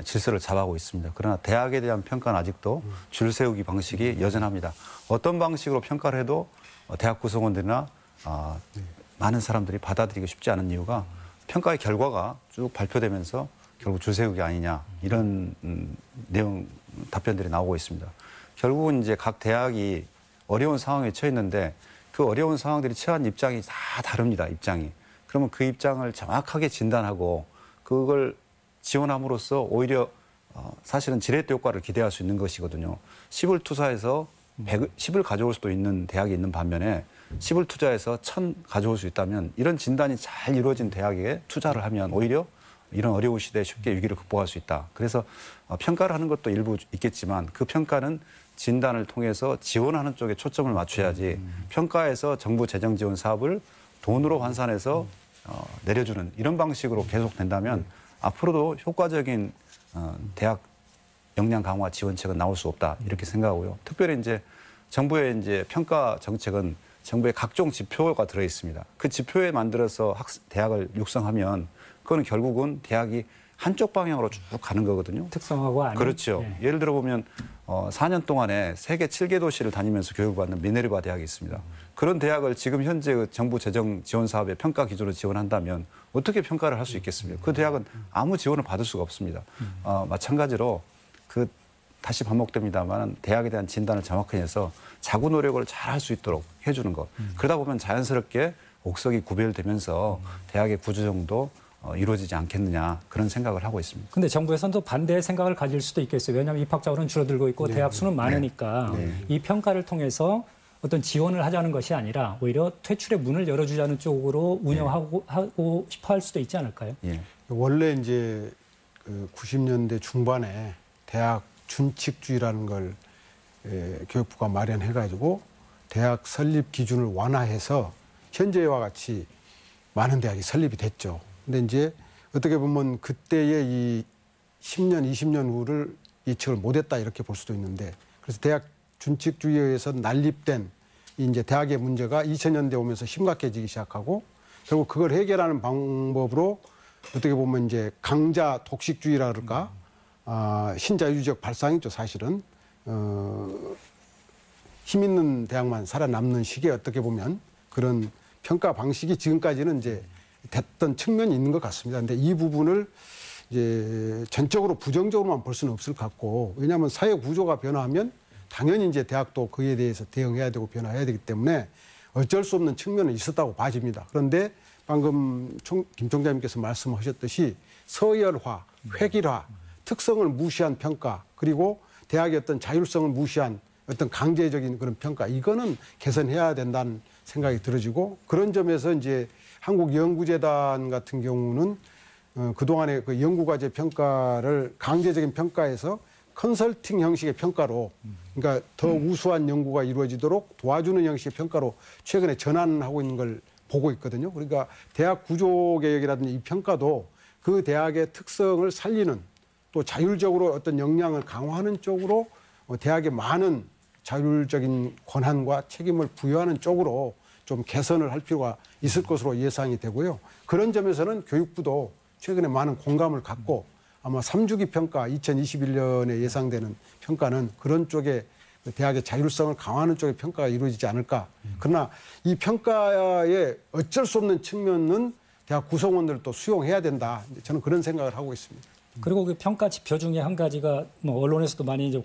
질서를 잡아가고 있습니다. 그러나 대학에 대한 평가는 아직도 줄 세우기 방식이 여전합니다. 어떤 방식으로 평가를 해도 대학 구성원들이나 많은 사람들이 받아들이기 쉽지 않은 이유가 평가의 결과가 쭉 발표되면서 결국 줄 세우기 아니냐 이런 내용 답변들이 나오고 있습니다. 결국은 이제 각 대학이 어려운 상황에 처했는데 그 어려운 상황들이 처한 입장이 다 다릅니다. 입장이. 그러면 그 입장을 정확하게 진단하고 그걸 지원함으로써 오히려 사실은 지렛대 효과를 기대할 수 있는 것이거든요. 10을 투자해서 10을 가져올 수도 있는 대학이 있는 반면에 10을 투자해서 1000 가져올 수 있다면 이런 진단이 잘 이루어진 대학에 투자를 하면 오히려 이런 어려운 시대에 쉽게 위기를 극복할 수 있다. 그래서 평가를 하는 것도 일부 있겠지만 그 평가는 진단을 통해서 지원하는 쪽에 초점을 맞춰야지 평가에서 정부 재정 지원 사업을 돈으로 환산해서 내려주는 이런 방식으로 계속된다면 앞으로도 효과적인 대학 역량 강화 지원책은 나올 수 없다 이렇게 생각하고요. 특별히 이제 정부의 이제 평가 정책은 정부의 각종 지표가 들어 있습니다. 그 지표에 만들어서 대학을 육성하면 그거는 결국은 대학이 한쪽 방향으로 쭉 가는 거거든요. 특성화가 아닌. 그렇죠. 예를 들어 보면 4년 동안에 세계 7개 도시를 다니면서 교육을 받는 미네르바 대학이 있습니다. 그런 대학을 지금 현재 정부 재정 지원 사업의 평가 기준으로 지원한다면 어떻게 평가를 할 수 있겠습니까? 그 대학은 아무 지원을 받을 수가 없습니다. 마찬가지로 다시 반복됩니다만 대학에 대한 진단을 정확히 해서 자구 노력을 잘 할 수 있도록 해주는 것. 그러다 보면 자연스럽게 옥석이 구별되면서 대학의 구조정도 이루어지지 않겠느냐 그런 생각을 하고 있습니다. 그런데 정부에서는 또 반대의 생각을 가질 수도 있겠어요. 왜냐하면 입학자원은 줄어들고 있고 대학 수는 많으니까 이 평가를 통해서 어떤 지원을 하자는 것이 아니라 오히려 퇴출의 문을 열어주자는 쪽으로 운영하고 싶어 할 수도 있지 않을까요? 원래 이제 그 90년대 중반에 대학 준칙주의라는 걸 교육부가 마련해가지고 대학 설립 기준을 완화해서 현재와 같이 많은 대학이 설립이 됐죠. 근데 이제 어떻게 보면 그때의 이 10년, 20년 후를 예측을 못했다 이렇게 볼 수도 있는데 그래서 대학 준칙주의에 의해서 난립된 이제 대학의 문제가 2000년대 오면서 심각해지기 시작하고 결국 그걸 해결하는 방법으로 어떻게 보면 이제 강자 독식주의라 그럴까 신자유주의적 발상이죠 사실은 힘 있는 대학만 살아남는 시기에 어떻게 보면 그런 평가 방식이 지금까지는 이제 됐던 측면이 있는 것 같습니다. 근데 이 부분을 이제 전적으로 부정적으로만 볼 수는 없을 것 같고, 왜냐하면 사회 구조가 변화하면 당연히 이제 대학도 그에 대해서 대응해야 되고 변화해야 되기 때문에 어쩔 수 없는 측면은 있었다고 봐집니다. 그런데 방금 김 총장님께서 말씀하셨듯이 서열화, 획일화, 특성을 무시한 평가, 그리고 대학의 어떤 자율성을 무시한 어떤 강제적인 그런 평가, 이거는 개선해야 된다는 생각이 들어지고, 그런 점에서 이제 한국연구재단 같은 경우는 그동안의 그 연구과제 평가를 강제적인 평가에서 컨설팅 형식의 평가로, 그러니까 더 우수한 연구가 이루어지도록 도와주는 형식의 평가로 최근에 전환하고 있는 걸 보고 있거든요. 그러니까 대학 구조개혁이라든지 이 평가도 그 대학의 특성을 살리는, 또 자율적으로 어떤 역량을 강화하는 쪽으로 대학에 많은 자율적인 권한과 책임을 부여하는 쪽으로 좀 개선을 할 필요가 있을 것으로 예상이 되고요. 그런 점에서는 교육부도 최근에 많은 공감을 갖고 아마 3주기 평가 2021년에 예상되는 평가는 그런 쪽에 대학의 자율성을 강화하는 쪽의 평가가 이루어지지 않을까. 그러나 이 평가에 어쩔 수 없는 측면은 대학 구성원들도 수용해야 된다. 저는 그런 생각을 하고 있습니다. 그리고 그 평가 지표 중에 한 가지가 뭐 언론에서도 많이 이제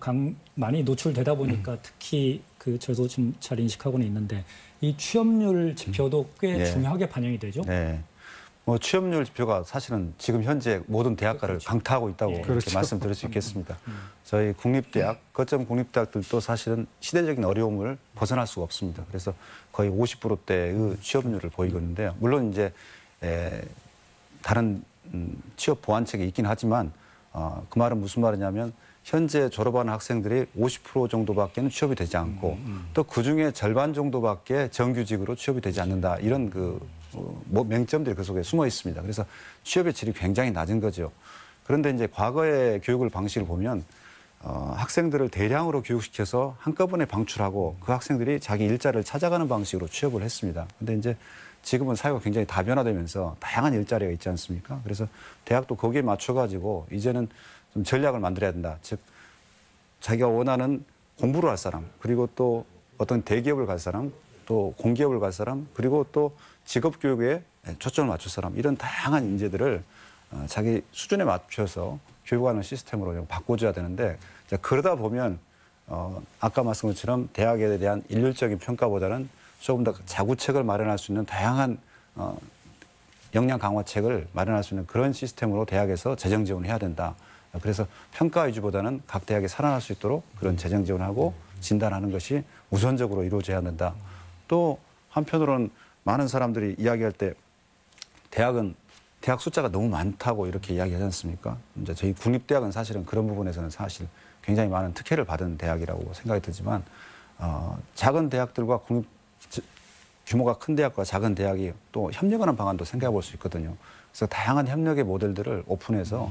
많이 노출되다 보니까 특히 그 저도 좀 잘 인식하고는 있는데 이 취업률 지표도 꽤 중요하게 반영이 되죠. 네. 뭐 취업률 지표가 사실은 지금 현재 모든 대학가를 강타하고 있다고 이렇게 말씀드릴 수 있겠습니다. 저희 국립대학, 거점 국립대학들도 사실은 시대적인 어려움을 벗어날 수가 없습니다. 그래서 거의 50%대의 취업률을 보이고 있는데요. 물론 이제 다른 취업 보완책이 있긴 하지만 그 말은 무슨 말이냐면 현재 졸업하는 학생들이 50% 정도밖에는 취업이 되지 않고 또 그중에 절반 정도밖에 정규직으로 취업이 되지 않는다. 이런 맹점들이 그 속에 숨어 있습니다. 그래서 취업의 질이 굉장히 낮은 거죠. 그런데 이제 과거의 교육을 방식을 보면 학생들을 대량으로 교육시켜서 한꺼번에 방출하고 그 학생들이 자기 일자리를 찾아가는 방식으로 취업을 했습니다. 그런데 이제 지금은 사회가 굉장히 다변화되면서 다양한 일자리가 있지 않습니까? 그래서 대학도 거기에 맞춰가지고 이제는 좀 전략을 만들어야 된다. 즉 자기가 원하는 공부를 할 사람, 그리고 또 어떤 대기업을 갈 사람, 또 공기업을 갈 사람, 그리고 또 직업교육에 초점을 맞출 사람, 이런 다양한 인재들을 자기 수준에 맞춰서 교육하는 시스템으로 좀 바꿔줘야 되는데, 그러다 보면 아까 말씀한 것처럼 대학에 대한 일률적인 평가보다는 조금 더 자구책을 마련할 수 있는 다양한 역량 강화책을 마련할 수 있는 그런 시스템으로 대학에서 재정 지원해야 된다. 그래서 평가 위주보다는 각 대학이 살아날 수 있도록 그런 재정 지원하고 진단하는 것이 우선적으로 이루어져야 된다. 또 한편으로는 많은 사람들이 이야기할 때 대학 숫자가 너무 많다고 이렇게 이야기하지 않습니까? 이제 저희 국립대학은 사실은 그런 부분에서는 사실 굉장히 많은 특혜를 받은 대학이라고 생각이 들지만 작은 대학들과 규모가 큰 대학과 작은 대학이 또 협력하는 방안도 생각해 볼 수 있거든요. 그래서 다양한 협력의 모델들을 오픈해서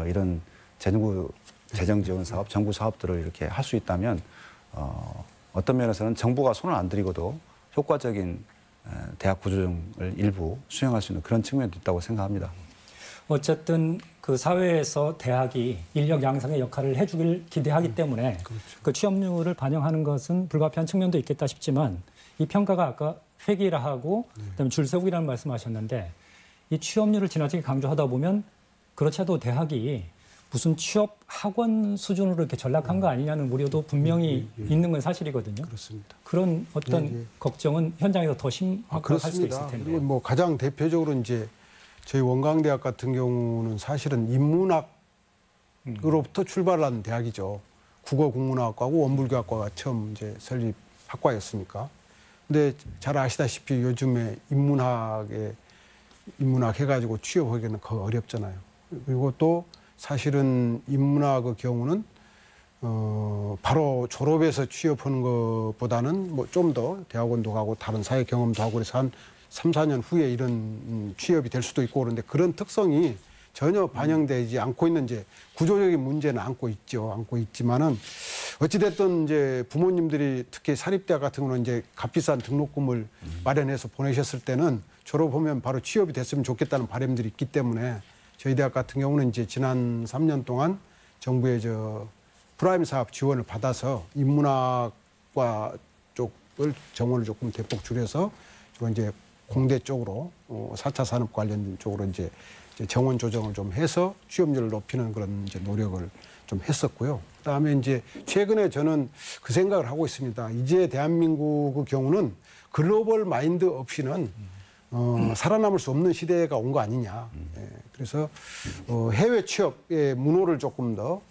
이런 재정 지원 사업, 정부 사업들을 이렇게 할 수 있다면 어떤 면에서는 정부가 손을 안 들이고도 효과적인 대학 구조정을 일부 수행할 수 있는 그런 측면도 있다고 생각합니다. 어쨌든 그 사회에서 대학이 인력 양성의 역할을 해주길 기대하기 때문에 그 취업률을 반영하는 것은 불가피한 측면도 있겠다 싶지만 이 평가가 아까 획일화하고 그다음에 줄세우기라는 말씀하셨는데 이 취업률을 지나치게 강조하다 보면 그렇지 않아도 대학이 무슨 취업 학원 수준으로 이렇게 전락한 거 아니냐는 우려도 분명히 있는 건 사실이거든요. 그렇습니다. 그런 어떤 걱정은 현장에서 더 심각할 수도 있을 텐데. 그리고 뭐 가장 대표적으로 이제 저희 원광대학 같은 경우는 사실은 인문학으로부터 출발한 대학이죠. 국어국문학과하고 원불교학과가 처음 이제 설립 학과였으니까. 근데 잘 아시다시피 요즘에 인문학 해가지고 취업하기는 거의 어렵잖아요. 그리고 또 사실은 인문학의 경우는 바로 졸업해서 취업하는 것보다는 뭐 좀 더 대학원도 가고 다른 사회 경험도 하고 그래서 한 3, 4년 후에 이런 취업이 될 수도 있고 그런데 그런 특성이 전혀 반영되지 않고 있는 이제 구조적인 문제는 안고 있지만은 어찌됐든 이제 부모님들이 특히 사립대학 같은 경우는 이제 값비싼 등록금을 마련해서 보내셨을 때는 졸업하면 바로 취업이 됐으면 좋겠다는 바람들이 있기 때문에 저희 대학 같은 경우는 이제 지난 3년 동안 정부의 프라임 사업 지원을 받아서 인문학과 쪽을 정원을 조금 대폭 줄여서 이제 공대 쪽으로 4차 산업 관련된 쪽으로 이제 정원 조정을 좀 해서 취업률을 높이는 그런 이제 노력을 좀 했었고요. 그다음에 이제 최근에 저는 그 생각을 하고 있습니다. 이제 대한민국의 경우는 글로벌 마인드 없이는 살아남을 수 없는 시대가 온 거 아니냐. 예, 그래서 해외 취업의 문호를 조금 더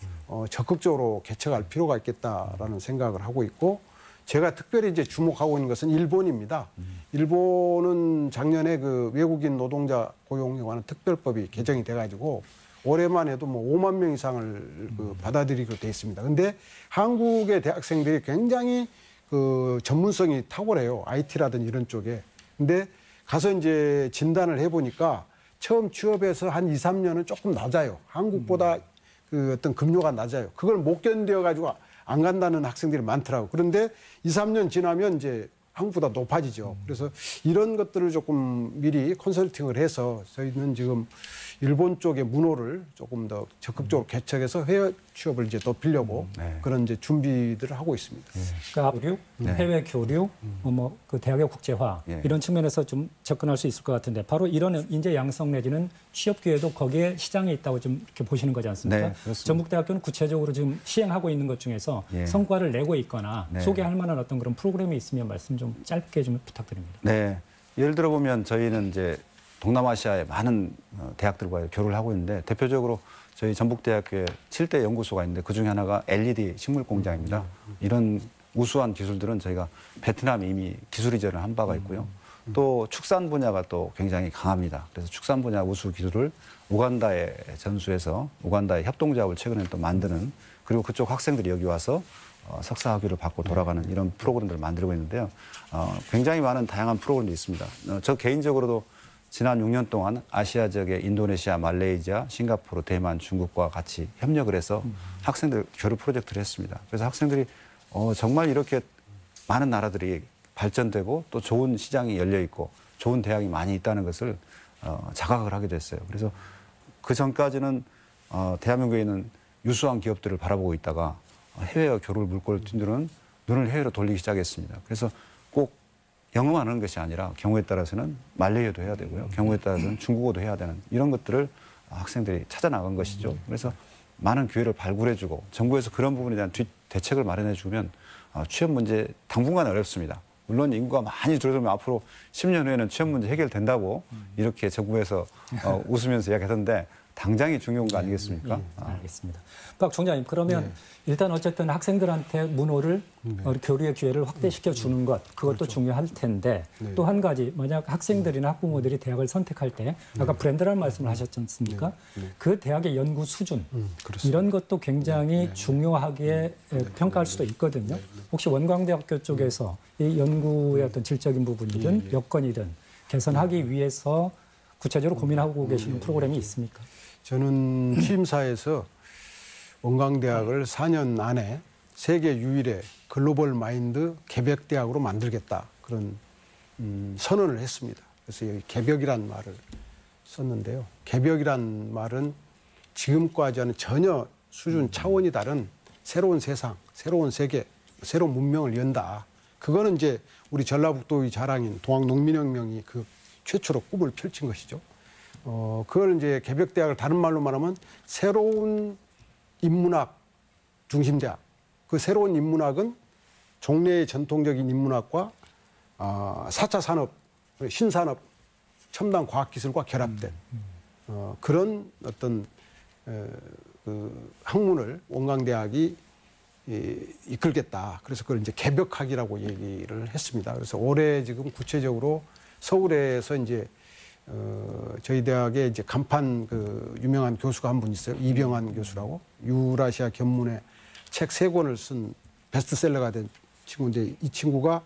적극적으로 개척할 필요가 있겠다라는 생각을 하고 있고, 제가 특별히 이제 주목하고 있는 것은 일본입니다. 일본은 작년에 그 외국인 노동자 고용에 관한 특별법이 개정이 돼가지고 올해만 해도 뭐 5만 명 이상을 받아들이기로 돼 있습니다. 근데 한국의 대학생들이 굉장히 그 전문성이 탁월해요. IT라든지 이런 쪽에. 근데 가서 이제 진단을 해보니까 처음 취업해서 한 2, 3년은 조금 낮아요. 한국보다 그 어떤 급료가 낮아요. 그걸 못 견뎌가지고 안 간다는 학생들이 많더라고요. 그런데 2, 3년 지나면 이제 한국보다 높아지죠. 그래서 이런 것들을 조금 미리 컨설팅을 해서 저희는 지금 일본 쪽의 문호를 조금 더 적극적으로 개척해서 해외 취업을 이제 높이려고 그런 이제 준비들을 하고 있습니다. 그러니까 교류, 해외 교류, 그 대학의 국제화 이런 측면에서 좀 접근할 수 있을 것 같은데, 바로 이런 인재 양성 내지는 취업 기회도 거기에 시장에 있다고 좀 이렇게 보시는 거지 않습니까? 네, 그렇습니다. 전북대학교는 구체적으로 지금 시행하고 있는 것 중에서 성과를 내고 있거나 소개할 만한 어떤 그런 프로그램이 있으면 말씀 좀 짧게 좀 부탁드립니다. 네, 예를 들어 보면 저희는 이제 동남아시아의 많은 대학들과 교류를 하고 있는데, 대표적으로 저희 전북대학교에 7대 연구소가 있는데 그중에 하나가 LED 식물 공장입니다. 이런 우수한 기술들은 저희가 베트남에 이미 기술 이전을 한 바가 있고요. 또 축산 분야가 또 굉장히 강합니다. 그래서 축산 분야 우수 기술을 우간다에 전수해서 우간다의 협동조합을 최근에 또 만드는, 그리고 그쪽 학생들이 여기 와서 석사 학위를 받고 돌아가는 이런 프로그램들을 만들고 있는데요. 굉장히 많은 다양한 프로그램이 있습니다. 저 개인적으로도 지난 6년 동안 아시아 지역의 인도네시아, 말레이시아, 싱가포르, 대만, 중국과 같이 협력을 해서 학생들 교류 프로젝트를 했습니다. 그래서 학생들이 정말 이렇게 많은 나라들이 발전되고 또 좋은 시장이 열려 있고 좋은 대학이 많이 있다는 것을 자각을 하게 됐어요. 그래서 그 전까지는 대한민국에 있는 유수한 기업들을 바라보고 있다가 해외와 교류를 물꼬를 틔우는 눈을 해외로 돌리기 시작했습니다. 그래서 꼭 영어만 하는 것이 아니라 경우에 따라서는 말레이어도 해야 되고요. 경우에 따라서는 중국어도 해야 되는 이런 것들을 학생들이 찾아 나간 것이죠. 그래서 많은 기회를 발굴해주고 정부에서 그런 부분에 대한 대책을 마련해주면 취업 문제 당분간 어렵습니다. 물론 인구가 많이 줄어들면 앞으로 10년 후에는 취업 문제 해결된다고 이렇게 정부에서 웃으면서 이야기하던데 당장이 중요한 거 아니겠습니까? 알겠습니다. 박 총장님, 그러면 일단 어쨌든 학생들한테 문호를 교류의 기회를 확대시켜 주는 것, 그것도 그렇죠. 중요할 텐데 또 한 가지, 만약 학생들이나 학부모들이 대학을 선택할 때 아까 브랜드라는 말씀을 하셨지 않습니까? 그 대학의 연구 수준 이런 것도 굉장히 중요하게 평가할 수도 있거든요. 혹시 원광대학교 쪽에서 이 연구의 어떤 질적인 부분이든 여건이든 개선하기 위해서 구체적으로 고민하고 계시는 프로그램이 있습니까? 저는 취임사에서 원광대학을 4년 안에 세계 유일의 글로벌 마인드 개벽대학으로 만들겠다, 그런 선언을 했습니다. 그래서 여기 개벽이란 말을 썼는데요. 개벽이란 말은 지금까지와는 전혀 수준 차원이 다른 새로운 세상, 새로운 세계, 새로운 문명을 연다. 그거는 이제 우리 전라북도의 자랑인 동학농민혁명이 그 최초로 꿈을 펼친 것이죠. 그걸 이제 개벽대학을 다른 말로 말하면 새로운 인문학 중심대학. 그 새로운 인문학은 종래의 전통적인 인문학과 4차 산업, 신산업, 첨단 과학기술과 결합된 그런 어떤 그 학문을 원광대학이 이끌겠다. 그래서 그걸 이제 개벽학이라고 얘기를 했습니다. 그래서 올해 지금 구체적으로 서울에서 이제 저희 대학에 이제 간판 그 유명한 교수가 한 분 있어요. 이병환 교수라고, 유라시아 견문의 책 3권을 쓴 베스트셀러가 된 친구인데, 이 친구가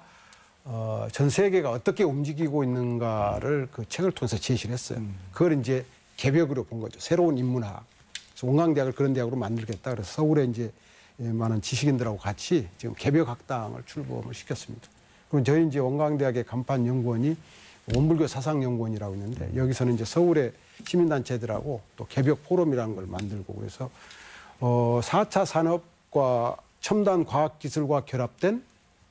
전 세계가 어떻게 움직이고 있는가를 그 책을 통해서 제시를 했어요. 그걸 이제 개벽으로 본 거죠. 새로운 인문학. 그래서 원광대학을 그런 대학으로 만들겠다. 그래서 서울에 이제 많은 지식인들하고 같이 지금 개벽학당을 출범을 시켰습니다. 그럼 저희 이제 원광대학의 간판 연구원이 원불교 사상연구원이라고 있는데, 여기서는 이제 서울의 시민단체들하고 또 개벽 포럼이라는 걸 만들고, 그래서 4차 산업과 첨단 과학기술과 결합된,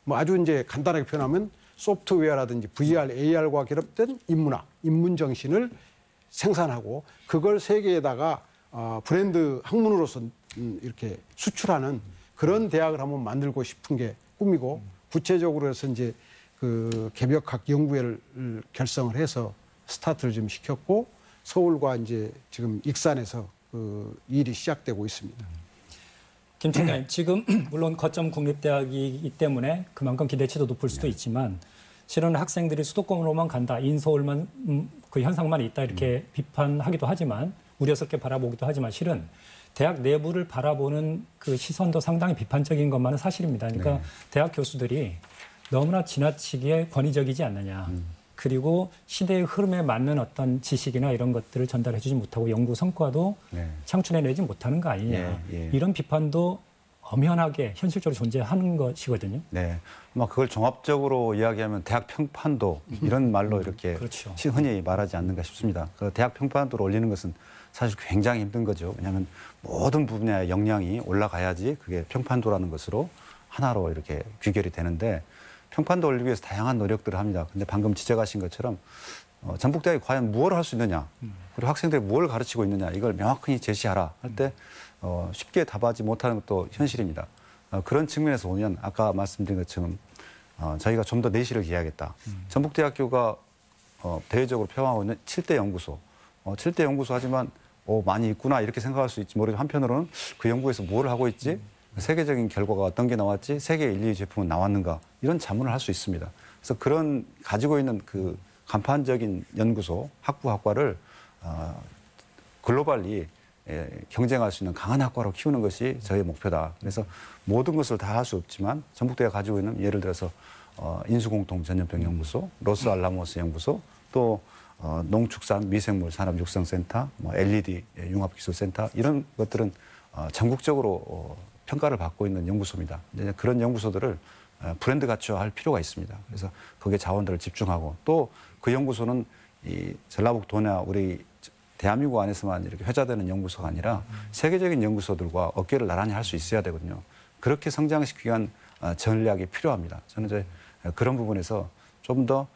뭐 아주 이제 간단하게 표현하면 소프트웨어라든지 VR, AR과 결합된 인문학, 인문정신을 생산하고 그걸 세계에다가 브랜드 학문으로서 이렇게 수출하는 그런 대학을 한번 만들고 싶은 게 꿈이고, 구체적으로 해서 이제 그 개벽학 연구회를 결성을 해서 스타트를 좀 시켰고, 서울과 이제 지금 익산에서 그 일이 시작되고 있습니다. 김 총장님, 지금 물론 거점 국립대학이기 때문에 그만큼 기대치도 높을 수도 있지만 실은 학생들이 수도권으로만 간다, 인서울만 그 현상만 있다 이렇게 비판하기도 하지만, 우려스럽게 바라보기도 하지만 실은 대학 내부를 바라보는 그 시선도 상당히 비판적인 것만은 사실입니다. 그러니까 대학 교수들이 너무나 지나치게 권위적이지 않느냐. 그리고 시대의 흐름에 맞는 어떤 지식이나 이런 것들을 전달해 주지 못하고 연구 성과도 창출해내지 못하는 거 아니냐. 이런 비판도 엄연하게 현실적으로 존재하는 것이거든요. 네, 아마 그걸 종합적으로 이야기하면 대학 평판도 이런 말로 이렇게 그렇죠. 흔히 말하지 않는가 싶습니다. 그 대학 평판도를 올리는 것은 사실 굉장히 힘든 거죠. 왜냐하면 모든 분야의 역량이 올라가야지 그게 평판도라는 것으로 하나로 이렇게 귀결이 되는데, 평판도 올리기 위해서 다양한 노력들을 합니다. 근데 방금 지적하신 것처럼 전북대학이 과연 무엇을 할 수 있느냐, 그리고 학생들이 뭘 가르치고 있느냐, 이걸 명확히 제시하라 할 때 쉽게 답하지 못하는 것도 현실입니다. 그런 측면에서 보면 아까 말씀드린 것처럼 저희가 좀 더 내실을 기해야겠다. 전북대학교가 대외적으로 표방하고 있는 7대 연구소, 7대 연구소 하지만 많이 있구나 이렇게 생각할 수 있지 모르겠고, 한편으로는 그 연구에서 뭘 하고 있지? 세계적인 결과가 어떤 게 나왔지? 세계 1, 2 제품은 나왔는가? 이런 자문을 할 수 있습니다. 그래서 그런 가지고 있는 그 간판적인 연구소, 학부학과를 글로벌리 경쟁할 수 있는 강한 학과로 키우는 것이 저의 목표다. 그래서 모든 것을 다 할 수 없지만 전북대가 가지고 있는, 예를 들어서 인수공통 전염병 연구소, 로스알라모스 연구소, 또 농축산 미생물 산업육성센터, LED 융합기술센터, 이런 것들은 전국적으로 평가를 받고 있는 연구소입니다. 이제 그런 연구소들을 브랜드 가치화할 필요가 있습니다. 그래서 거기에 자원들을 집중하고, 또 그 연구소는 이 전라북도나 우리 대한민국 안에서만 이렇게 회자되는 연구소가 아니라 세계적인 연구소들과 어깨를 나란히 할 수 있어야 되거든요. 그렇게 성장시키기 위한 전략이 필요합니다. 저는 이제 그런 부분에서 좀 더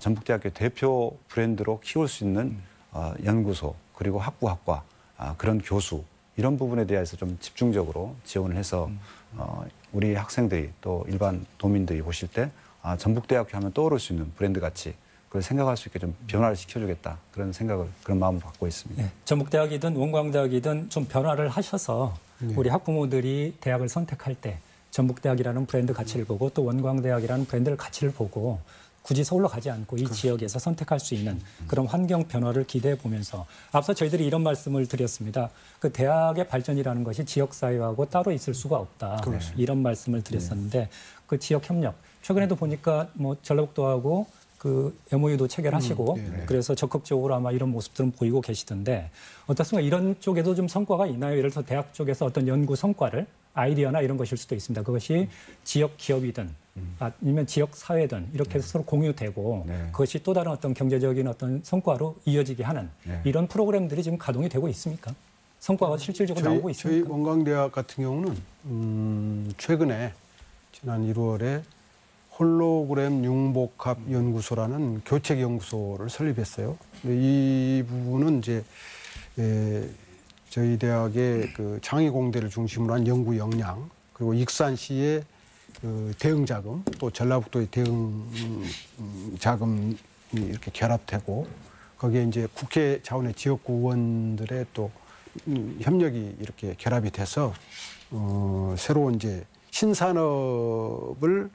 전북대학교 대표 브랜드로 키울 수 있는 연구소, 그리고 학부학과, 그런 교수, 이런 부분에 대해서 좀 집중적으로 지원을 해서 우리 학생들이 또 일반 도민들이 보실 때 전북대학교 하면 떠오를 수 있는 브랜드 가치, 그걸 생각할 수 있게 좀 변화를 시켜주겠다, 그런 생각을, 그런 마음을 갖고 있습니다. 네, 전북대학이든 원광대학이든 좀 변화를 하셔서 우리 학부모들이 대학을 선택할 때 전북대학이라는 브랜드 가치를 보고 또 원광대학이라는 브랜드 가치를 보고 굳이 서울로 가지 않고 이 지역에서 선택할 수 있는 그런 환경 변화를 기대해 보면서, 앞서 저희들이 이런 말씀을 드렸습니다. 그 대학의 발전이라는 것이 지역사회하고 따로 있을 수가 없다. 이런 말씀을 드렸었는데 그 지역 협력, 최근에도 보니까 뭐 전라북도하고 그 MOU도 체결하시고 그래서 적극적으로 아마 이런 모습들은 보이고 계시던데, 어떻습니까? 이런 쪽에도 좀 성과가 있나요? 예를 들어서 대학 쪽에서 어떤 연구 성과를, 아이디어나 이런 것일 수도 있습니다. 그것이 지역 기업이든 아니면 지역 사회든 이렇게 해서 서로 공유되고 그것이 또 다른 어떤 경제적인 어떤 성과로 이어지게 하는 이런 프로그램들이 지금 가동이 되고 있습니까? 성과가 실질적으로 나오고 있습니까? 저희 원광대학 같은 경우는 최근에 지난 1월에 홀로그램 융복합 연구소라는 교책 연구소를 설립했어요. 이 부분은 이제 저희 대학의 그 창의공대를 중심으로 한 연구 역량, 그리고 익산시의 그 대응 자금, 또 전라북도의 대응 자금이 이렇게 결합되고, 거기에 이제 국회 차원의 지역구 의원들의 또 협력이 이렇게 결합이 돼서 새로운 이제 신산업을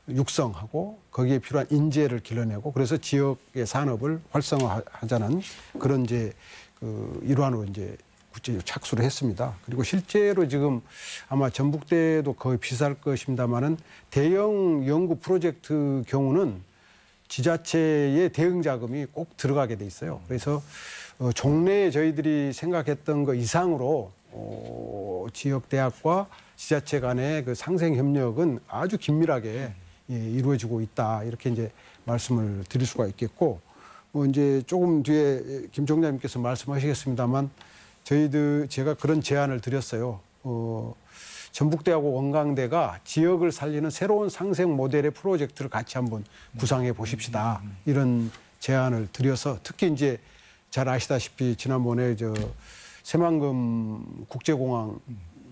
육성하고 거기에 필요한 인재를 길러내고, 그래서 지역의 산업을 활성화하자는 그런 이제 그 일환으로 이제 구체적으로 착수를 했습니다. 그리고 실제로 지금 아마 전북대도 거의 비쌀 것입니다만은 대형 연구 프로젝트 경우는 지자체의 대응 자금이 꼭 들어가게 돼 있어요. 그래서 종래에 저희들이 생각했던 것 이상으로 지역 대학과 지자체 간의 그 상생 협력은 아주 긴밀하게 이루어지고 있다, 이렇게 이제 말씀을 드릴 수가 있겠고, 이제 조금 뒤에 김 총장님께서 말씀하시겠습니다만 제가 그런 제안을 드렸어요. 전북대하고 원광대가 지역을 살리는 새로운 상생 모델의 프로젝트를 같이 한번 구상해 보십시다. 이런 제안을 드려서 특히 이제 잘 아시다시피 지난번에 새만금 국제공항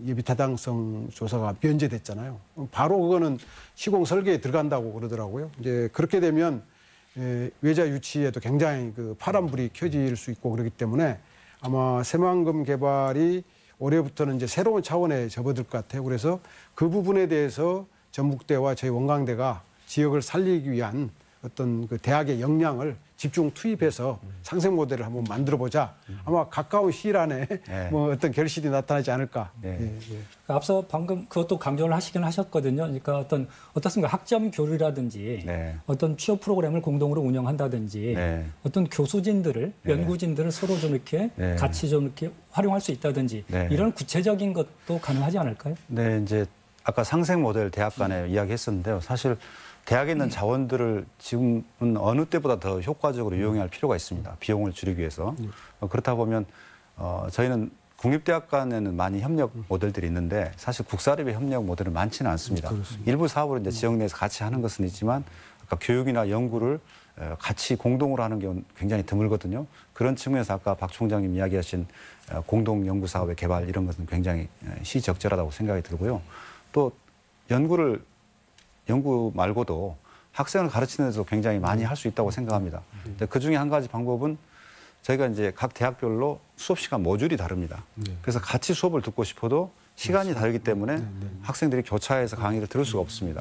예비 타당성 조사가 면제됐잖아요. 바로 그거는 시공 설계에 들어간다고 그러더라고요. 이제 그렇게 되면 외자 유치에도 굉장히 그 파란불이 켜질 수 있고 그렇기 때문에 아마 새만금 개발이 올해부터는 이제 새로운 차원에 접어들 것 같아요. 그래서 그 부분에 대해서 전북대와 저희 원광대가 지역을 살리기 위한 어떤 그 대학의 역량을 집중 투입해서 상생 모델을 한번 만들어 보자. 아마 가까운 시일 안에 뭐 어떤 결실이 나타나지 않을까. 앞서 방금 그것도 강조를 하시긴 하셨거든요. 그러니까 어떻습니까? 학점 교류라든지 어떤 취업 프로그램을 공동으로 운영한다든지 어떤 교수진들을 연구진들을 서로 좀 이렇게 같이 좀 이렇게 활용할 수 있다든지 이런 구체적인 것도 가능하지 않을까요? 네, 이제 아까 상생 모델 대학 간에 이야기했었는데요. 사실 대학에 있는 자원들을 지금은 어느 때보다 더 효과적으로 이용할 필요가 있습니다. 비용을 줄이기 위해서. 그렇다 보면 저희는 국립대학 간에는 많이 협력 모델들이 있는데 사실 국사립의 협력 모델은 많지는 않습니다. 일부 사업을 이제 지역 내에서 같이 하는 것은 있지만 아까 교육이나 연구를 같이 공동으로 하는 경우는 굉장히 드물거든요. 그런 측면에서 아까 박 총장님 이야기하신 공동 연구 사업의 개발 이런 것은 굉장히 시적절하다고 생각이 들고요. 또 연구 말고도 학생을 가르치는 데서 굉장히 많이 할 수 있다고 생각합니다. 그 중에 한 가지 방법은 저희가 이제 각 대학별로 수업 시간 모듈이 다릅니다. 그래서 같이 수업을 듣고 싶어도 시간이 다르기 때문에 학생들이 교차해서 강의를 들을 수가 없습니다.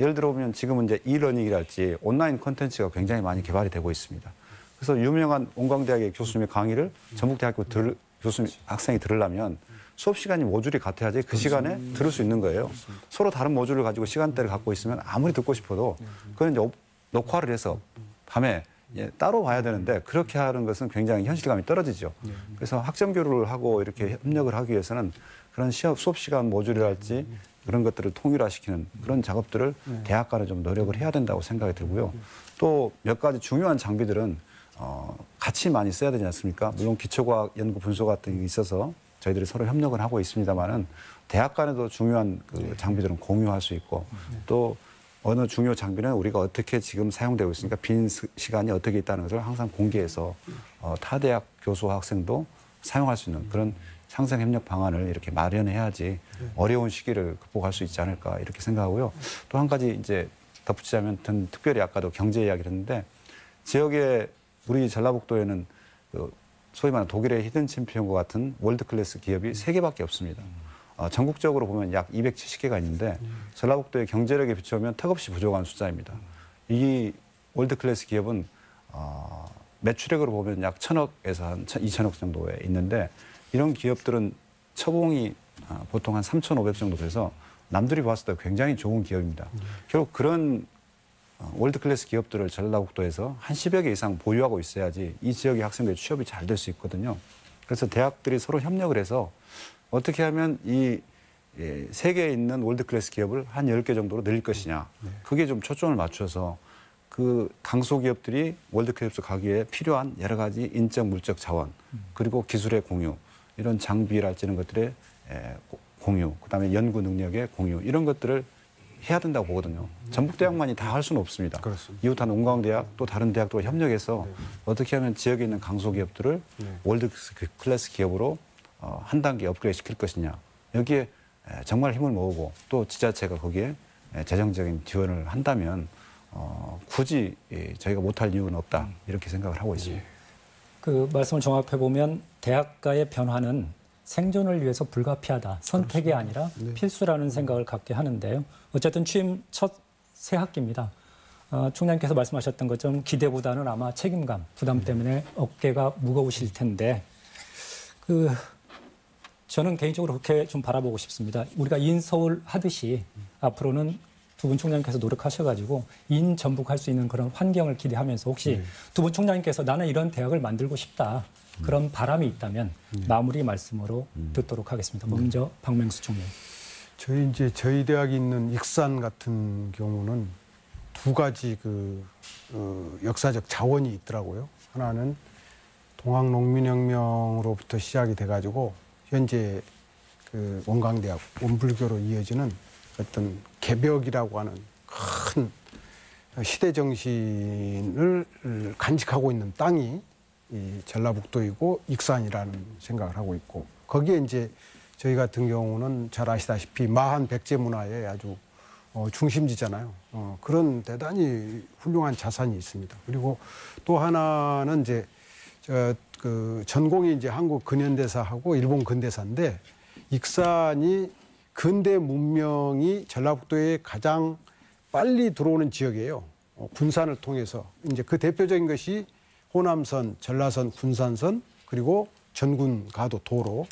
예를 들어 보면 지금은 이제 이러닝이랄지 온라인 콘텐츠가 굉장히 많이 개발이 되고 있습니다. 그래서 유명한 원광대학의 교수님의 강의를 전북대학교 학생이 들으려면 수업 시간이 모듈이 같아야지 그 시간에 들을 수 있는 거예요. 서로 다른 모듈을 가지고 시간대를 갖고 있으면 아무리 듣고 싶어도 그건 이제 녹화를 해서 밤에 따로 봐야 되는데 그렇게 하는 것은 굉장히 현실감이 떨어지죠. 그래서 학점 교류를 하고 이렇게 협력을 하기 위해서는 그런 수업 시간 모듈이랄지 그런 것들을 통일화시키는 그런 작업들을 대학 간에 좀 노력을 해야 된다고 생각이 들고요. 또 몇 가지 중요한 장비들은 같이 많이 써야 되지 않습니까? 물론 기초과학 연구 분석 같은 게 있어서 저희들이 서로 협력을 하고 있습니다만은 대학 간에도 중요한 그 장비들은 공유할 수 있고 또 어느 중요 장비는 우리가 어떻게 지금 사용되고 있으니까 빈 시간이 어떻게 있다는 것을 항상 공개해서 타 대학 교수와 학생도 사용할 수 있는 그런 상생 협력 방안을 이렇게 마련해야지 어려운 시기를 극복할 수 있지 않을까 이렇게 생각하고요. 또 한 가지 이제 덧붙이자면 특별히 아까도 경제 이야기를 했는데 지역에 우리 전라북도에는 소위 말하는 독일의 히든 챔피언과 같은 월드 클래스 기업이 3개밖에 없습니다. 전국적으로 보면 약 270개가 있는데 전라북도의 경제력에 비추면 턱없이 부족한 숫자입니다. 이 월드 클래스 기업은 매출액으로 보면 약 1,000억에서 한 2,000억 정도에 있는데 이런 기업들은 처봉이 보통 한 3,500 정도 돼서 남들이 봤을 때 굉장히 좋은 기업입니다. 결국 그런 월드클래스 기업들을 전라북도에서 한 10여 개 이상 보유하고 있어야지 이 지역의 학생들의 취업이 잘 될 수 있거든요. 그래서 대학들이 서로 협력을 해서 어떻게 하면 이 세계에 있는 월드클래스 기업을 한 10개 정도로 늘릴 것이냐. 그게 좀 초점을 맞춰서 그 강소기업들이 월드클래스 가기에 필요한 여러 가지 인적, 물적 자원 그리고 기술의 공유 이런 장비랄지 이런 것들의 공유 그다음에 연구 능력의 공유 이런 것들을 해야 된다고 보거든요. 전북대학만이 다 할 수는 없습니다. 그렇습니다. 이웃한 원광대학 또 다른 대학들과 협력해서 어떻게 하면 지역에 있는 강소기업들을 월드 클래스 기업으로 한 단계 업그레이드 시킬 것이냐. 여기에 정말 힘을 모으고 또 지자체가 거기에 재정적인 지원을 한다면 굳이 저희가 못할 이유는 없다. 이렇게 생각을 하고 있습니다. 그 말씀을 종합해 보면 대학가의 변화는 생존을 위해서 불가피하다. 선택이 아니라 필수라는 생각을 갖게 하는데요. 어쨌든 취임 첫 새 학기입니다. 총장님께서 말씀하셨던 것처럼 기대보다는 아마 책임감, 부담 때문에 어깨가 무거우실 텐데 저는 개인적으로 그렇게 좀 바라보고 싶습니다. 우리가 인서울 하듯이 앞으로는 두 분 총장님께서 노력하셔가지고 인전북할 수 있는 그런 환경을 기대하면서 혹시 두 분 총장님께서 나는 이런 대학을 만들고 싶다. 그런 바람이 있다면 마무리 말씀으로 듣도록 하겠습니다. 먼저 박명수 총리. 저희 대학이 있는 익산 같은 경우는 두 가지 역사적 자원이 있더라고요. 하나는 동학농민혁명으로부터 시작이 돼가지고 현재 그 원광대학 원불교로 이어지는 어떤 개벽이라고 하는 큰 시대 정신을 간직하고 있는 땅이 이 전라북도이고 익산이라는 생각을 하고 있고, 거기에 이제 저희 같은 경우는 잘 아시다시피 마한 백제 문화의 아주 중심지잖아요. 그런 대단히 훌륭한 자산이 있습니다. 그리고 또 하나는 이제 그 전공이 이제 한국 근현대사하고 일본 근대사인데, 익산이 근대 문명이 전라북도에 가장 빨리 들어오는 지역이에요. 군산을 통해서 이제 그 대표적인 것이 호남선, 전라선, 군산선, 그리고 전군 가도 도로,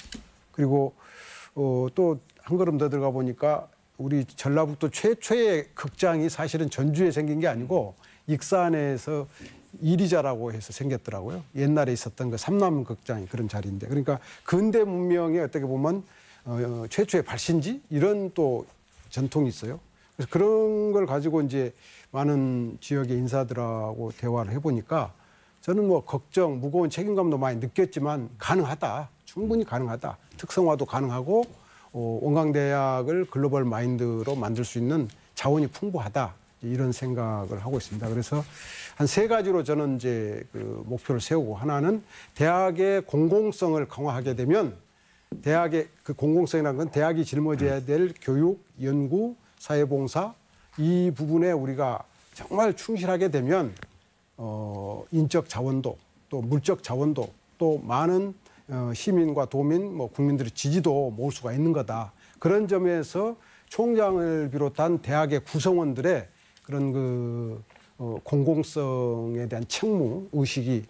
그리고 또 한 걸음 더 들어가 보니까 우리 전라북도 최초의 극장이 사실은 전주에 생긴 게 아니고 익산에서 이리자라고 해서 생겼더라고요. 옛날에 있었던 그 삼남 극장이 그런 자리인데, 그러니까 근대 문명의 어떻게 보면 최초의 발신지 이런 또 전통이 있어요. 그래서 그런 걸 가지고 이제 많은 지역의 인사들하고 대화를 해보니까 저는 뭐 걱정, 무거운 책임감도 많이 느꼈지만 가능하다, 충분히 가능하다, 특성화도 가능하고 원광대학을 글로벌 마인드로 만들 수 있는 자원이 풍부하다, 이런 생각을 하고 있습니다. 그래서 한 3가지로 저는 이제 그 목표를 세우고, 하나는 대학의 공공성을 강화하게 되면, 대학의 그 공공성이라는 건 대학이 짊어져야 될 교육, 연구, 사회봉사, 이 부분에 우리가 정말 충실하게 되면 인적 자원도 또 물적 자원도 또 많은 시민과 도민, 뭐 국민들의 지지도 모을 수가 있는 거다. 그런 점에서 총장을 비롯한 대학의 구성원들의 그런 그 공공성에 대한 책무 의식이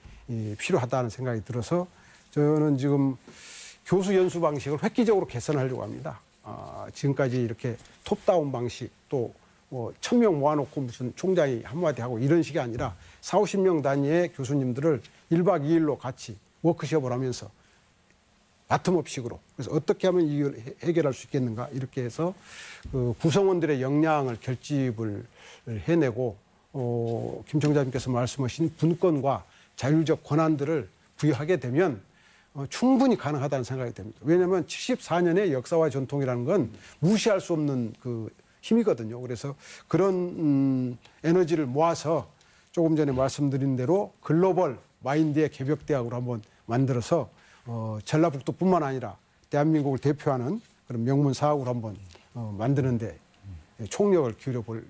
필요하다는 생각이 들어서, 저는 지금 교수 연수 방식을 획기적으로 개선하려고 합니다. 지금까지 이렇게 톱다운 방식, 또 뭐 1000명 모아놓고 무슨 총장이 한마디 하고 이런 식이 아니라 40~50명 단위의 교수님들을 1박 2일로 같이 워크숍을 하면서 바텀업식으로, 그래서 어떻게 하면 이걸 해결할 수 있겠는가, 이렇게 해서 그 구성원들의 역량을 결집을 해내고 김 총장님께서 말씀하신 분권과 자율적 권한들을 부여하게 되면 충분히 가능하다는 생각이 듭니다. 왜냐하면 74년의 역사와 전통이라는 건 무시할 수 없는 그 힘이거든요. 그래서 그런 에너지를 모아서 조금 전에 말씀드린 대로 글로벌 마인드의 개벽대학으로 한번 만들어서 전라북도뿐만 아니라 대한민국을 대표하는 그런 명문 사학으로 한번 만드는데 총력을 기울여볼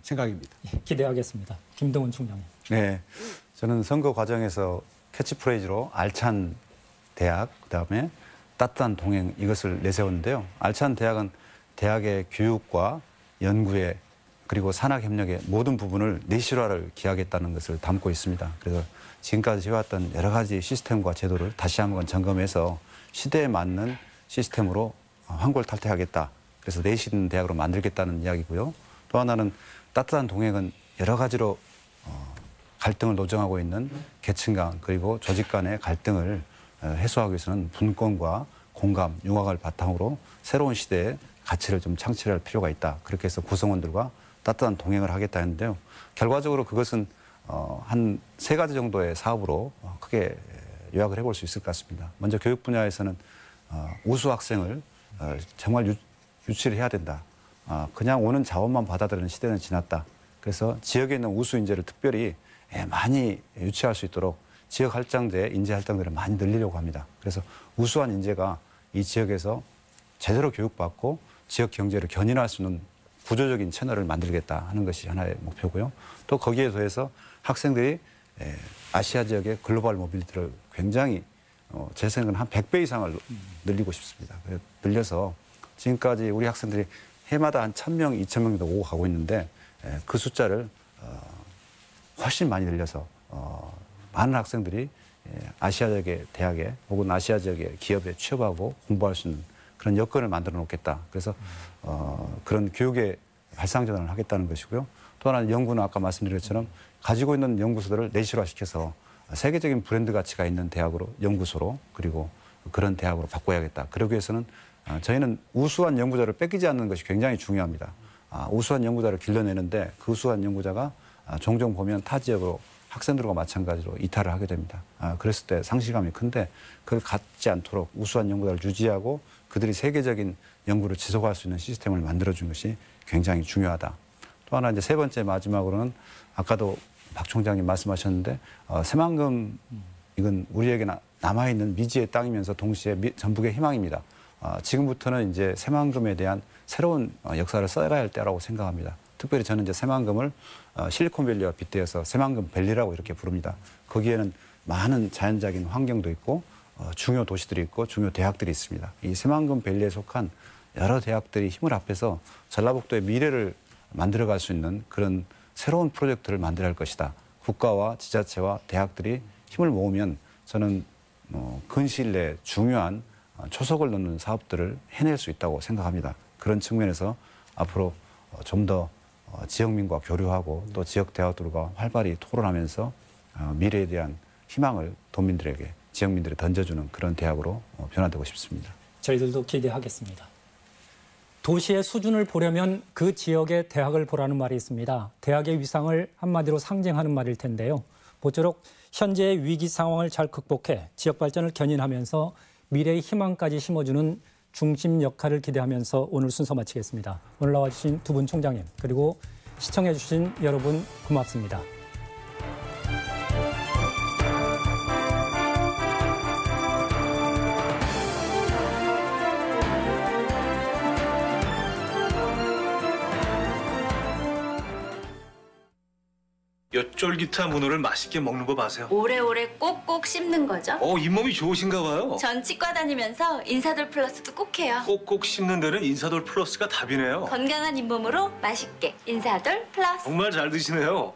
생각입니다. 기대하겠습니다. 김동훈 총장님. 네, 저는 선거 과정에서 캐치프레이즈로 알찬 대학, 그다음에 따뜻한 동행, 이것을 내세웠는데요. 알찬 대학은 대학의 교육과 연구에 그리고 산학협력의 모든 부분을 내실화를 기하겠다는 것을 담고 있습니다. 그래서 지금까지 해왔던 여러 가지 시스템과 제도를 다시 한번 점검해서 시대에 맞는 시스템으로 환골탈태하겠다. 그래서 내신 대학으로 만들겠다는 이야기고요. 또 하나는 따뜻한 동행은 여러 가지로 갈등을 노정하고 있는 계층 간 그리고 조직 간의 갈등을 해소하기 위해서는 분권과 공감, 융합을 바탕으로 새로운 시대에 가치를 좀 창출할 필요가 있다. 그렇게 해서 구성원들과 따뜻한 동행을 하겠다 했는데요. 결과적으로 그것은 한 3가지 정도의 사업으로 크게 요약을 해볼 수 있을 것 같습니다. 먼저 교육 분야에서는 우수 학생을 정말 유치를 해야 된다. 그냥 오는 자원만 받아들이는 시대는 지났다. 그래서 지역에 있는 우수 인재를 특별히 많이 유치할 수 있도록 지역 할당제, 인재 할당들을 많이 늘리려고 합니다. 그래서 우수한 인재가 이 지역에서 제대로 교육받고 지역 경제를 견인할 수 있는 구조적인 채널을 만들겠다 하는 것이 하나의 목표고요. 또 거기에 더해서 학생들이 아시아 지역의 글로벌 모빌리티를 굉장히 제 생각은 한 100배 이상을 늘리고 싶습니다. 그래서 늘려서 지금까지 우리 학생들이 해마다 한 1000명, 2000명도 오고 가고 있는데 그 숫자를 훨씬 많이 늘려서 많은 학생들이 아시아 지역의 대학에 혹은 아시아 지역의 기업에 취업하고 공부할 수 있는 그런 여건을 만들어 놓겠다. 그래서 그런 교육의 발상전환을 하겠다는 것이고요. 또 하나는 연구는 아까 말씀드린 것처럼 가지고 있는 연구소들을 내실화시켜서 세계적인 브랜드 가치가 있는 대학으로, 연구소로, 그리고 그런 대학으로 바꿔야겠다. 그러기 위해서는 저희는 우수한 연구자를 뺏기지 않는 것이 굉장히 중요합니다. 우수한 연구자를 길러내는데 그 우수한 연구자가 종종 보면 타 지역으로 학생들과 마찬가지로 이탈을 하게 됩니다. 그랬을 때 상실감이 큰데 그걸 갖지 않도록 우수한 연구자를 유지하고 그들이 세계적인 연구를 지속할 수 있는 시스템을 만들어주는 것이 굉장히 중요하다. 또 하나 이제 세 번째 마지막으로는 아까도 박 총장님 말씀하셨는데 새만금 이건 우리에게 남아있는 미지의 땅이면서 동시에 전북의 희망입니다. 지금부터는 이제 새만금에 대한 새로운 역사를 써가야 할 때라고 생각합니다. 특별히 저는 이제 새만금을 실리콘밸리와 빗대어서 새만금밸리라고 이렇게 부릅니다. 거기에는 많은 자연적인 환경도 있고 중요 도시들이 있고 중요 대학들이 있습니다. 이 새만금밸리에 속한 여러 대학들이 힘을 합해서 전라북도의 미래를 만들어갈 수 있는 그런 새로운 프로젝트를 만들어야 할 것이다. 국가와 지자체와 대학들이 힘을 모으면 저는 근시일 내에 중요한 초석을 놓는 사업들을 해낼 수 있다고 생각합니다. 그런 측면에서 앞으로 좀 더 지역민과 교류하고 또 지역 대학들과 활발히 토론하면서 미래에 대한 희망을 도민들에게 지역민들이 던져주는 그런 대학으로 변화되고 싶습니다. 저희들도 기대하겠습니다. 도시의 수준을 보려면 그 지역의 대학을 보라는 말이 있습니다. 대학의 위상을 한마디로 상징하는 말일 텐데요. 모쪼록 현재의 위기 상황을 잘 극복해 지역 발전을 견인하면서 미래의 희망까지 심어주는 중심 역할을 기대하면서 오늘 순서 마치겠습니다. 오늘 나와주신 두 분 총장님 그리고 시청해주신 여러분 고맙습니다. 요 쫄깃한 문어를 맛있게 먹는 법 아세요? 오래오래 꼭꼭 씹는 거죠. 잇몸이 좋으신가 봐요. 전 치과 다니면서 인사돌 플러스도 꼭 해요. 꼭꼭 씹는 데는 인사돌 플러스가 답이네요. 건강한 잇몸으로 맛있게 인사돌 플러스. 정말 잘 드시네요.